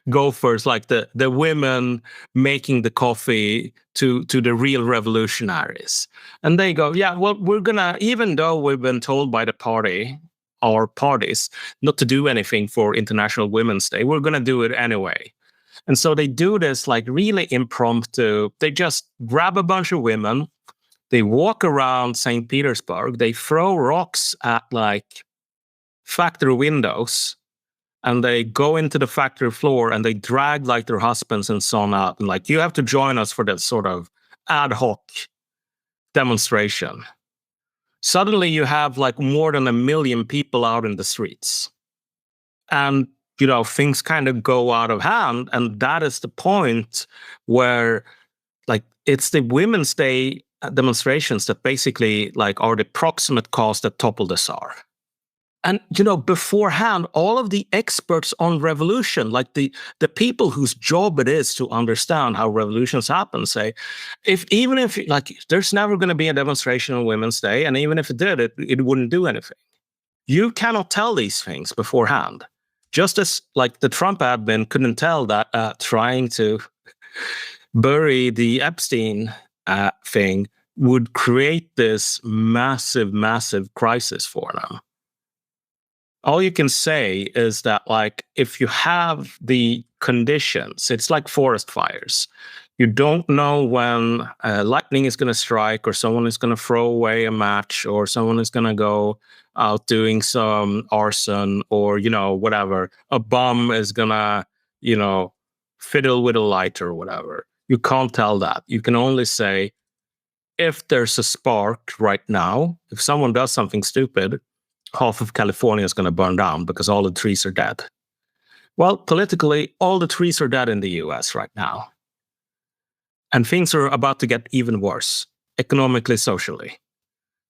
S2: gophers, like the women making the coffee to the real revolutionaries. And they go, yeah, well, we're gonna, even though we've been told by the party or parties not to do anything for International Women's Day, we're gonna do it anyway. And so they do this like really impromptu. They just grab a bunch of women, they walk around St. Petersburg, they throw rocks at like factory windows, and they go into the factory floor and they drag like their husbands and so on out. And like, you have to join us for that sort of ad hoc demonstration. Suddenly you have like more than 1 million people out in the streets. And, things kind of go out of hand. And that is the point where like it's the Women's Day demonstrations that basically like are the proximate cause that toppled the Tsar. And, beforehand, all of the experts on revolution, like the people whose job it is to understand how revolutions happen, say, even if there's never going to be a demonstration on Women's Day, and even if it did, it wouldn't do anything. You cannot tell these things beforehand. Just as like the Trump admin couldn't tell that trying to bury the Epstein thing would create this massive, massive crisis for them. All you can say is that, like, if you have the conditions, it's like forest fires. You don't know when lightning is going to strike, or someone is going to throw away a match, or someone is going to go out doing some arson, or, whatever. A bomb is going to, fiddle with a lighter or whatever. You can't tell that. You can only say, if there's a spark right now, if someone does something stupid, half of California is going to burn down because all the trees are dead. Well, politically, all the trees are dead in the US right now. And things are about to get even worse, economically, socially.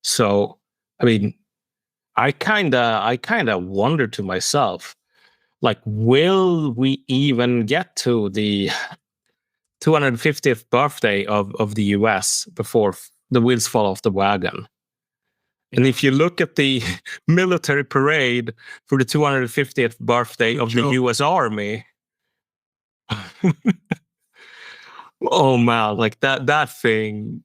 S2: So, I mean, I kind of wonder to myself, like, will we even get to the 250th birthday of the US before the wheels fall off the wagon? And if you look at the military parade for the 250th birthday of the US Army, oh man, like that thing,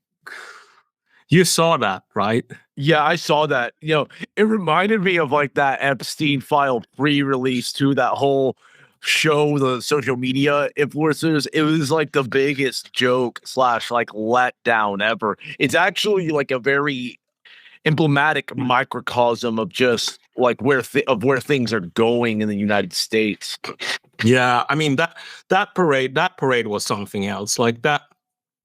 S2: you saw that, right?
S1: Yeah, I saw that. It reminded me of like that Epstein file pre-release to that whole show, the social media influencers. It was like the biggest joke / like letdown ever. It's actually like a very emblematic microcosm of just like where things are going in the United States.
S2: Yeah, I mean that parade was something else. Like that,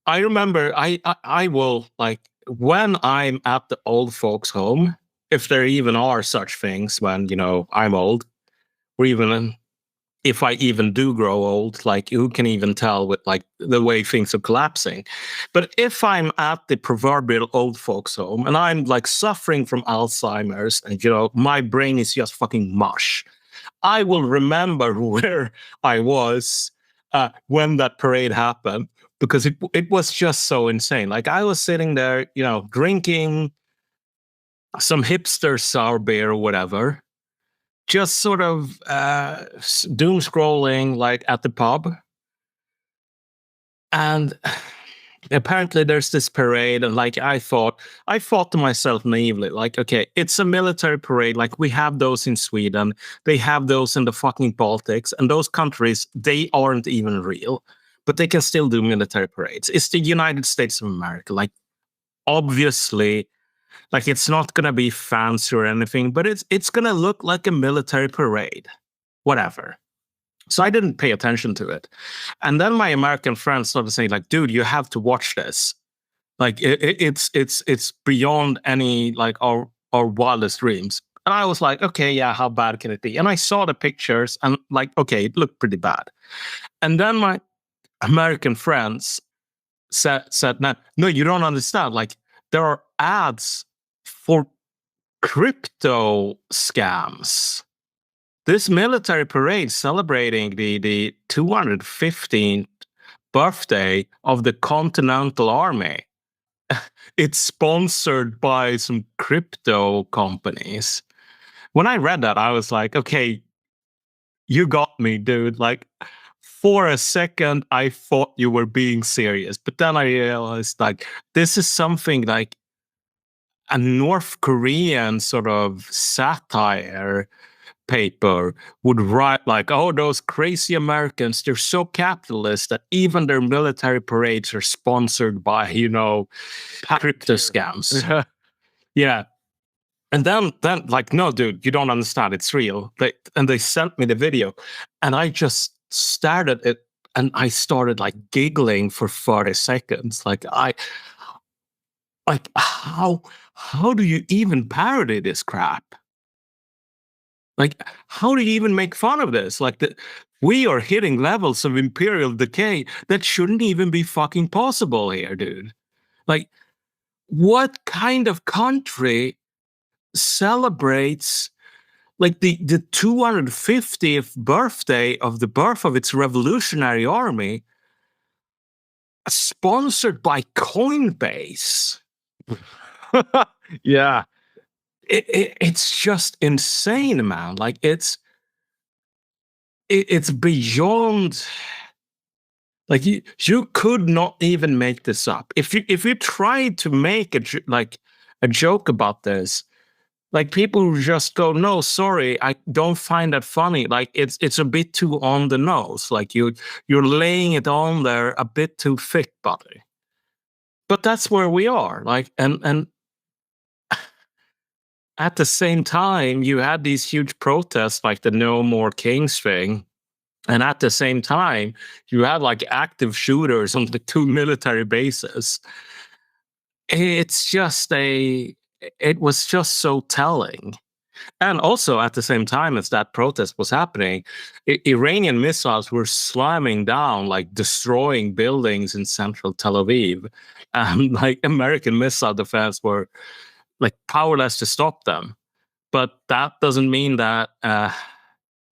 S2: I remember. I will, like, when I'm at the old folks' home, if there even are such things when I'm old, or even if I even do grow old, like, who can even tell with like the way things are collapsing? But if I'm at the proverbial old folks home and I'm like suffering from Alzheimer's and my brain is just fucking mush, I will remember where I was when that parade happened, because it was just so insane. Like, I was sitting there, drinking some hipster sour beer or whatever, just sort of doom scrolling like at the pub. And apparently there's this parade, and like I thought to myself naively, like, okay, it's a military parade, like we have those in Sweden, they have those in the fucking Baltics, and those countries, they aren't even real, but they can still do military parades. It's the United States of America. Like, obviously, like, it's not going to be fancy or anything, but it's going to look like a military parade, whatever. So I didn't pay attention to it. And then my American friends started saying, like, dude, you have to watch this. Like, it's beyond any, like, our wildest dreams. And I was like, okay, yeah, how bad can it be? And I saw the pictures and like, okay, it looked pretty bad. And then my American friends said, no, you don't understand. Like, there are ads for crypto scams. This military parade celebrating the 215th birthday of the Continental Army. It's sponsored by some crypto companies. When I read that, I was like, okay, you got me, dude. Like, for a second, I thought you were being serious. But then I realized, like, this is something like a North Korean sort of satire paper would write, like, oh, those crazy Americans, they're so capitalist that even their military parades are sponsored by, crypto scams. Yeah. And then, like, no, dude, you don't understand. It's real. They sent me the video, and I just stared at it, and I started like giggling for 30 seconds. Like, how do you even parody this crap? Like, how do you even make fun of this? Like, we are hitting levels of imperial decay that shouldn't even be fucking possible here, dude. Like, what kind of country celebrates like the 250th birthday of the birth of its revolutionary army, sponsored by Coinbase?
S1: Yeah.
S2: It's just insane, man. Like, it's beyond. Like, you could not even make this up. If you tried to make a joke about this, like, people just go, no, sorry, I don't find that funny. Like, it's a bit too on the nose. Like, you're laying it on there a bit too thick, buddy. But that's where we are. Like, and at the same time, you had these huge protests, like the No More Kings thing. And at the same time, you had like active shooters on the 2 military bases. It was just so telling. And also, at the same time as that protest was happening, Iranian missiles were slamming down, like destroying buildings in central Tel Aviv. And like American missile defense were like powerless to stop them. But that doesn't mean that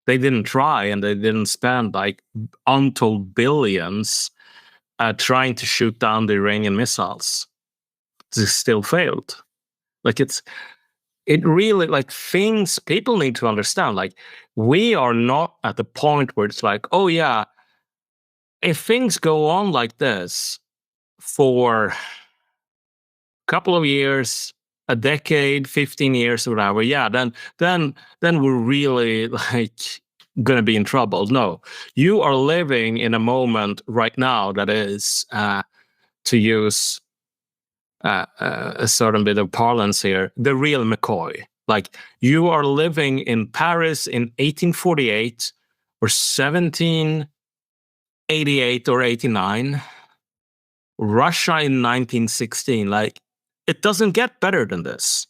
S2: they didn't try, and they didn't spend like untold billions trying to shoot down the Iranian missiles. They still failed. Like, it really, like, things people need to understand. Like, we are not at the point where it's like, oh yeah, if things go on like this for a couple of years, a decade, 15 years, or whatever, yeah, then we're really like gonna be in trouble. No, you are living in a moment right now that is, to use a certain bit of parlance here, the real McCoy. Like, you are living in Paris in 1848 or 1788 or 89, Russia in 1916. Like, it doesn't get better than this.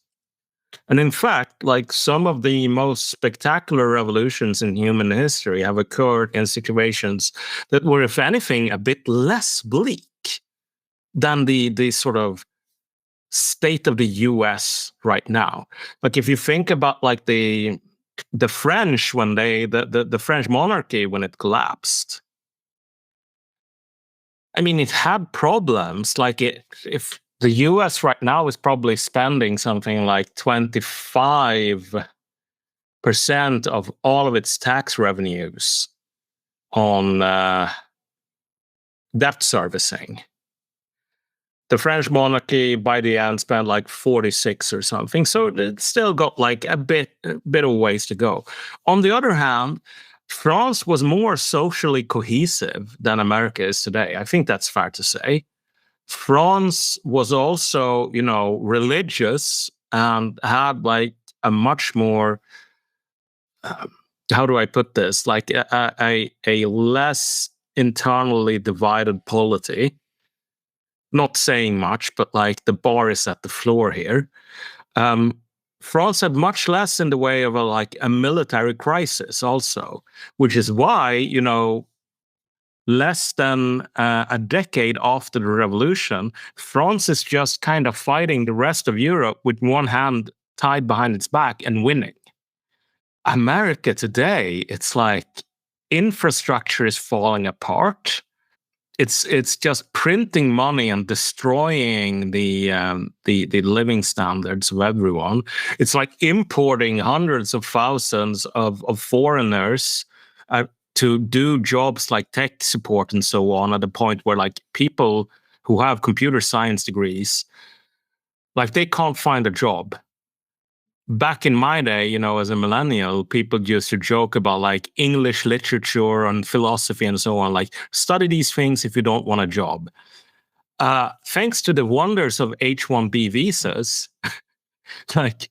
S2: And in fact, like, some of the most spectacular revolutions in human history have occurred in situations that were, if anything, a bit less bleak than the sort of state of the US right now. Like, if you think about like the French when the French monarchy when it collapsed, I mean, it had problems. Like, if the US right now is probably spending something like 25% of all of its tax revenues on debt servicing. The French monarchy by the end spent like 46 or something, so it's still got like a bit of ways to go. On the other hand, France was more socially cohesive than America is today. I think that's fair to say. France was also, religious and had like a much more, how do I put this? Like a less internally divided polity. Not saying much, but like the bar is at the floor here. France had much less in the way of a military crisis also, which is why, less than a decade after the revolution, France is just kind of fighting the rest of Europe with one hand tied behind its back and winning. America today, it's like infrastructure is falling apart. It's just printing money and destroying the living standards of everyone. It's like importing hundreds of thousands of foreigners to do jobs like tech support and so on, at a point where like people who have computer science degrees, like they can't find a job. Back in my day, as a millennial, people used to joke about like English literature and philosophy and so on, like study these things if you don't want a job. Thanks to the wonders of H-1B visas, like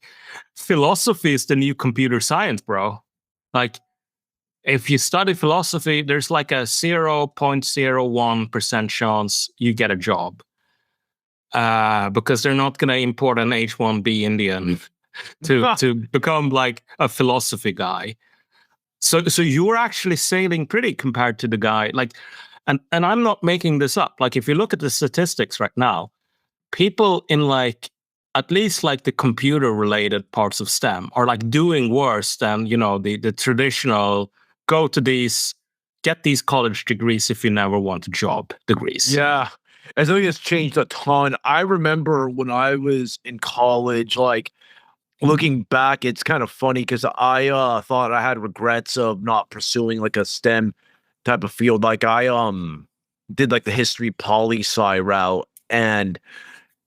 S2: philosophy is the new computer science, bro. Like if you study philosophy, there's like a 0.01% chance you get a job. Because they're not going to import an H-1B Indian to become like a philosophy guy. So you're actually sailing pretty compared to the guy. Like, and I'm not making this up. Like, if you look at the statistics right now, people in like at least like the computer related parts of STEM are like doing worse than, the traditional get these college degrees if you never want a job degrees.
S1: Yeah. I think it's changed a ton. I remember when I was in college, like looking back, it's kind of funny because I thought I had regrets of not pursuing like a STEM type of field. Like I did like the history poli-sci route, and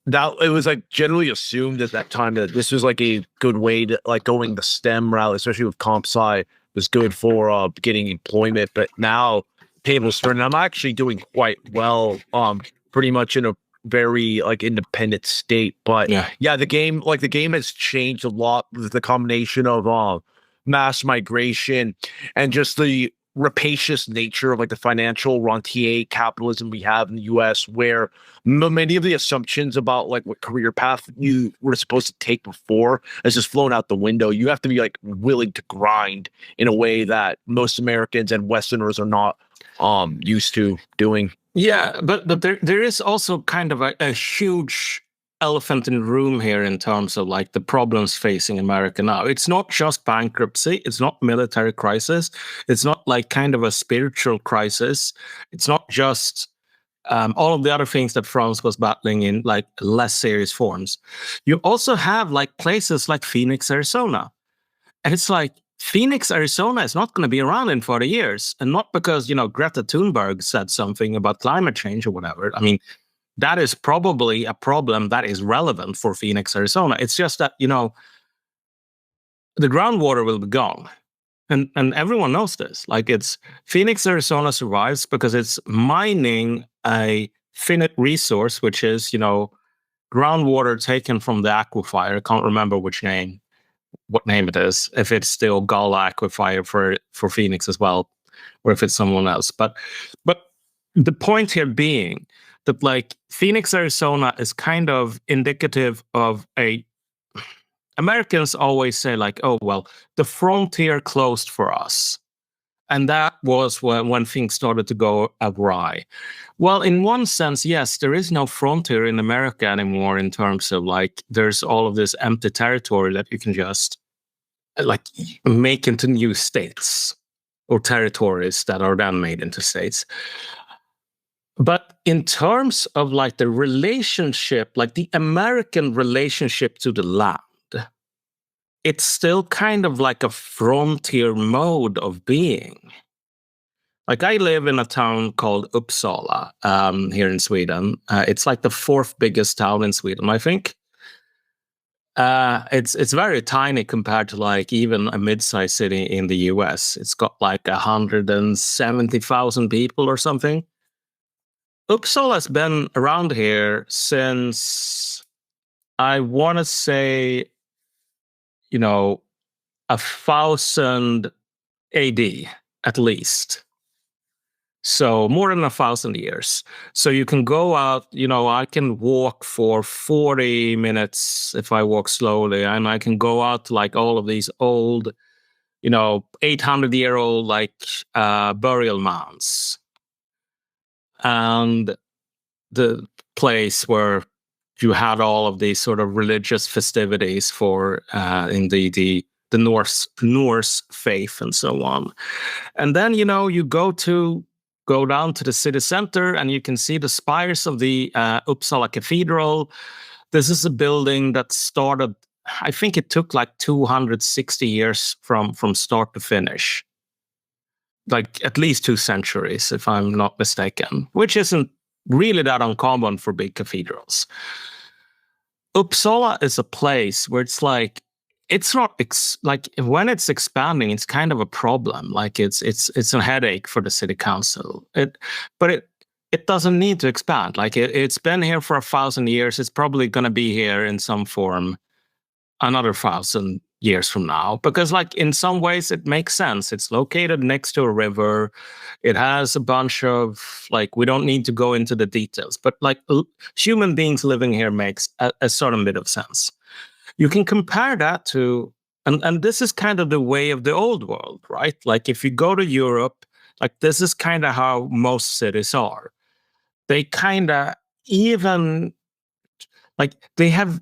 S1: that it was like generally assumed at that time that this was like a good way to like going the STEM route, especially with comp sci, was good for getting employment. But now tables turn, I'm actually doing quite well, pretty much in a very like independent state. But yeah, the game has changed a lot with the combination of mass migration and just the rapacious nature of like the financial rentier capitalism we have in the US, where many of the assumptions about like what career path you were supposed to take before has just flown out the window. You have to be like willing to grind in a way that most Americans and Westerners are not used to doing.
S2: Yeah, but there is also kind of a huge elephant in the room here in terms of like the problems facing America now. It's not just bankruptcy, it's not military crisis, it's not like kind of a spiritual crisis, it's not just all of the other things that France was battling in like less serious forms. You also have like places like Phoenix, Arizona, and it's like Phoenix, Arizona is not going to be around in 40 years. And not because, Greta Thunberg said something about climate change or whatever. I mean, that is probably a problem that is relevant for Phoenix, Arizona. It's just that, the groundwater will be gone. And everyone knows this. Like, it's Phoenix, Arizona survives because it's mining a finite resource, which is, groundwater taken from the aquifer. I can't remember what name it is, if it's still Gala Aquifer for Phoenix as well, or if it's someone else. But the point here being that like Phoenix, Arizona is kind of indicative of Americans always say like, oh, well, the frontier closed for us. And that was when things started to go awry. Well, in one sense, yes, there is no frontier in America anymore in terms of like, there's all of this empty territory that you can just like make into new states or territories that are then made into states. But in terms of like the relationship, like the American relationship to the land, it's still kind of like a frontier mode of being. Like I live in a town called Uppsala here in Sweden. It's like the fourth biggest town in Sweden, I think. It's very tiny compared to like even a mid-sized city in the US. It's got like 170,000 people or something. Uppsala has been around here since I want to say, 1000 AD at least. So more than 1,000 years. So you can go out, I can walk for 40 minutes if I walk slowly, and I can go out to like all of these old, 800-year-old like burial mounds. And the place where you had all of these sort of religious festivities for in the Norse faith and so on. And then, you go down to the city center and you can see the spires of the Uppsala Cathedral. This is a building that started, I think it took like 260 years from start to finish. Like at least 2 centuries, if I'm not mistaken, which isn't really that uncommon for big cathedrals. Uppsala is a place where it's like, it's not like when it's expanding, it's kind of a problem. Like it's a headache for the city council. But it doesn't need to expand. Like it's been here for 1,000 years. It's probably going to be here in some form another 1,000 years from now, because like in some ways it makes sense. It's located next to a river. It has a bunch of like, we don't need to go into the details, but like human beings living here makes a certain bit of sense. You can compare that to, and this is kind of the way of the old world, right? Like if you go to Europe, like this is kind of how most cities are. They kind of even, like they have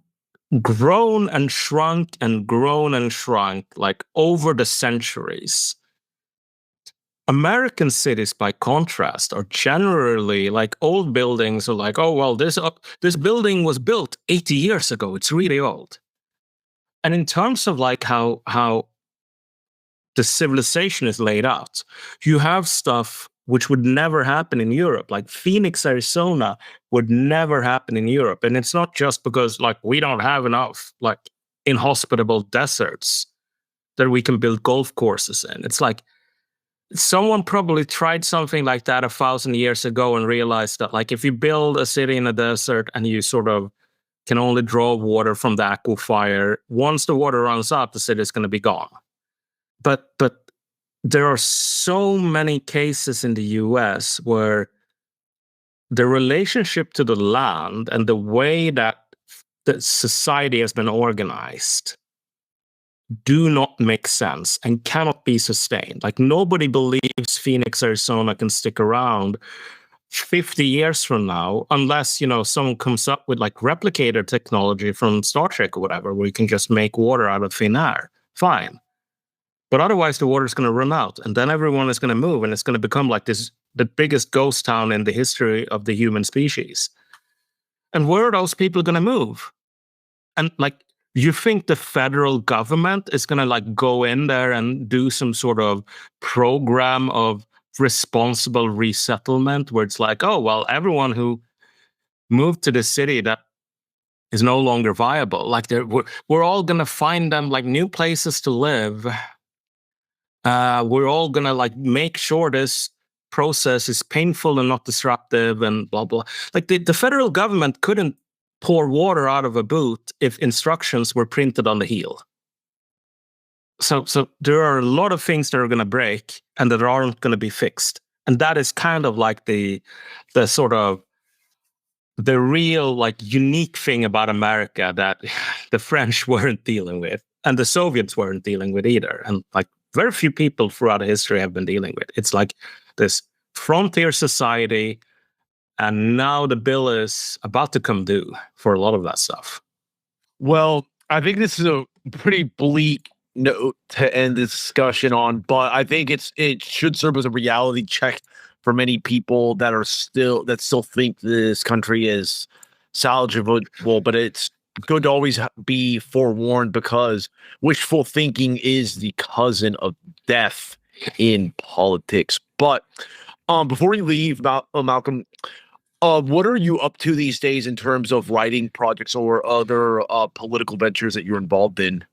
S2: grown and shrunk like over the centuries. American cities, by contrast, are generally like old buildings are like, oh, well, this building was built 80 years ago. It's really old. And in terms of like how the civilization is laid out, you have stuff which would never happen in Europe. Like Phoenix, Arizona would never happen in Europe. And it's not just because like we don't have enough like inhospitable deserts that we can build golf courses in. It's like someone probably tried something like that 1,000 years ago and realized that like if you build a city in a desert and you sort of can only draw water from the aquifer, once the water runs out, the city is going to be gone. But there are so many cases in the US where the relationship to the land and the way that the society has been organized do not make sense and cannot be sustained. Like nobody believes Phoenix, Arizona can stick around 50 years from now, unless, someone comes up with like replicator technology from Star Trek or whatever, where you can just make water out of thin air. Fine. But otherwise, the water is going to run out, and then everyone is going to move, and it's going to become like the biggest ghost town in the history of the human species. And where are those people going to move? And like, you think the federal government is going to like go in there and do some sort of program of responsible resettlement where it's like, oh, well, everyone who moved to the city that is no longer viable, like we're all going to find them like new places to live. We're all going to like make sure this process is painful and not disruptive and blah, blah. Like the federal government couldn't pour water out of a boot if instructions were printed on the heel. So there are a lot of things that are going to break and that aren't going to be fixed. And that is kind of like the sort of the real like unique thing about America that the French weren't dealing with and the Soviets weren't dealing with either. And like very few people throughout history have been dealing with. It's like this frontier society, and now the bill is about to come due for a lot of that stuff.
S1: Well, I think this is a pretty bleak note to end this discussion on, but I think it should serve as a reality check for many people that still think this country is salvageable, but it's good to always be forewarned because wishful thinking is the cousin of death in politics. But before we leave, Malcolm, what are you up to these days in terms of writing projects or other political ventures that you're involved in?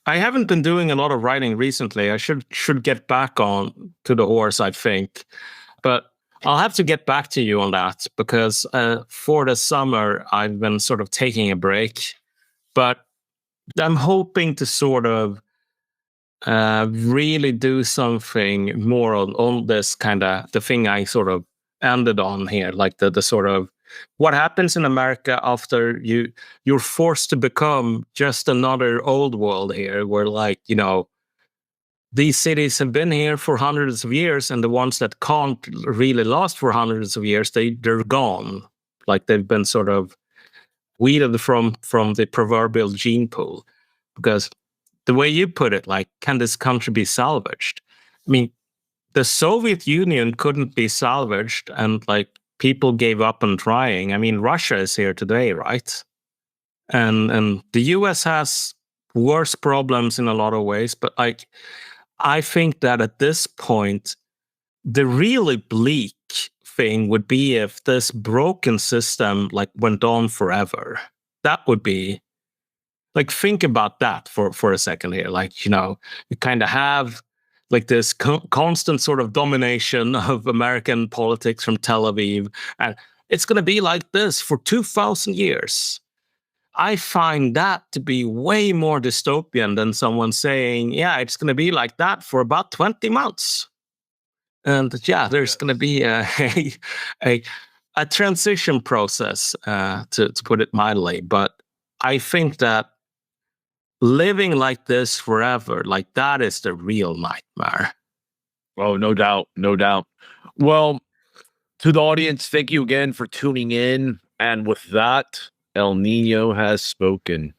S2: I haven't been doing a lot of writing recently. I should get back on to the horse, I think. But I'll have to get back to you on that because for the summer, I've been sort of taking a break. But I'm hoping to sort of really do something more on this kind of the thing I sort of ended on here, like the sort of what happens in America after you're forced to become just another old world here, where like these cities have been here for hundreds of years, and the ones that can't really last for hundreds of years, they're gone, like they've been sort of weeded from the proverbial gene pool, because the way you put it, like, can this country be salvaged? I mean, the Soviet Union couldn't be salvaged, and like people gave up on trying. I mean, Russia is here today, right? And the US has worse problems in a lot of ways, but like I think that at this point, the really bleak thing would be if this broken system like went on forever. That would be like, think about that for a second here. Like, you kind of have like this constant sort of domination of American politics from Tel Aviv, and it's going to be like this for 2,000 years. I find that to be way more dystopian than someone saying, yeah, it's going to be like that for about 20 months. And yeah, there's going to be a, a transition process, to put it mildly. But I think that living like this forever, like that is the real nightmare.
S1: Oh, no doubt. No doubt. Well, to the audience, thank you again for tuning in. And with that, El Nino has spoken.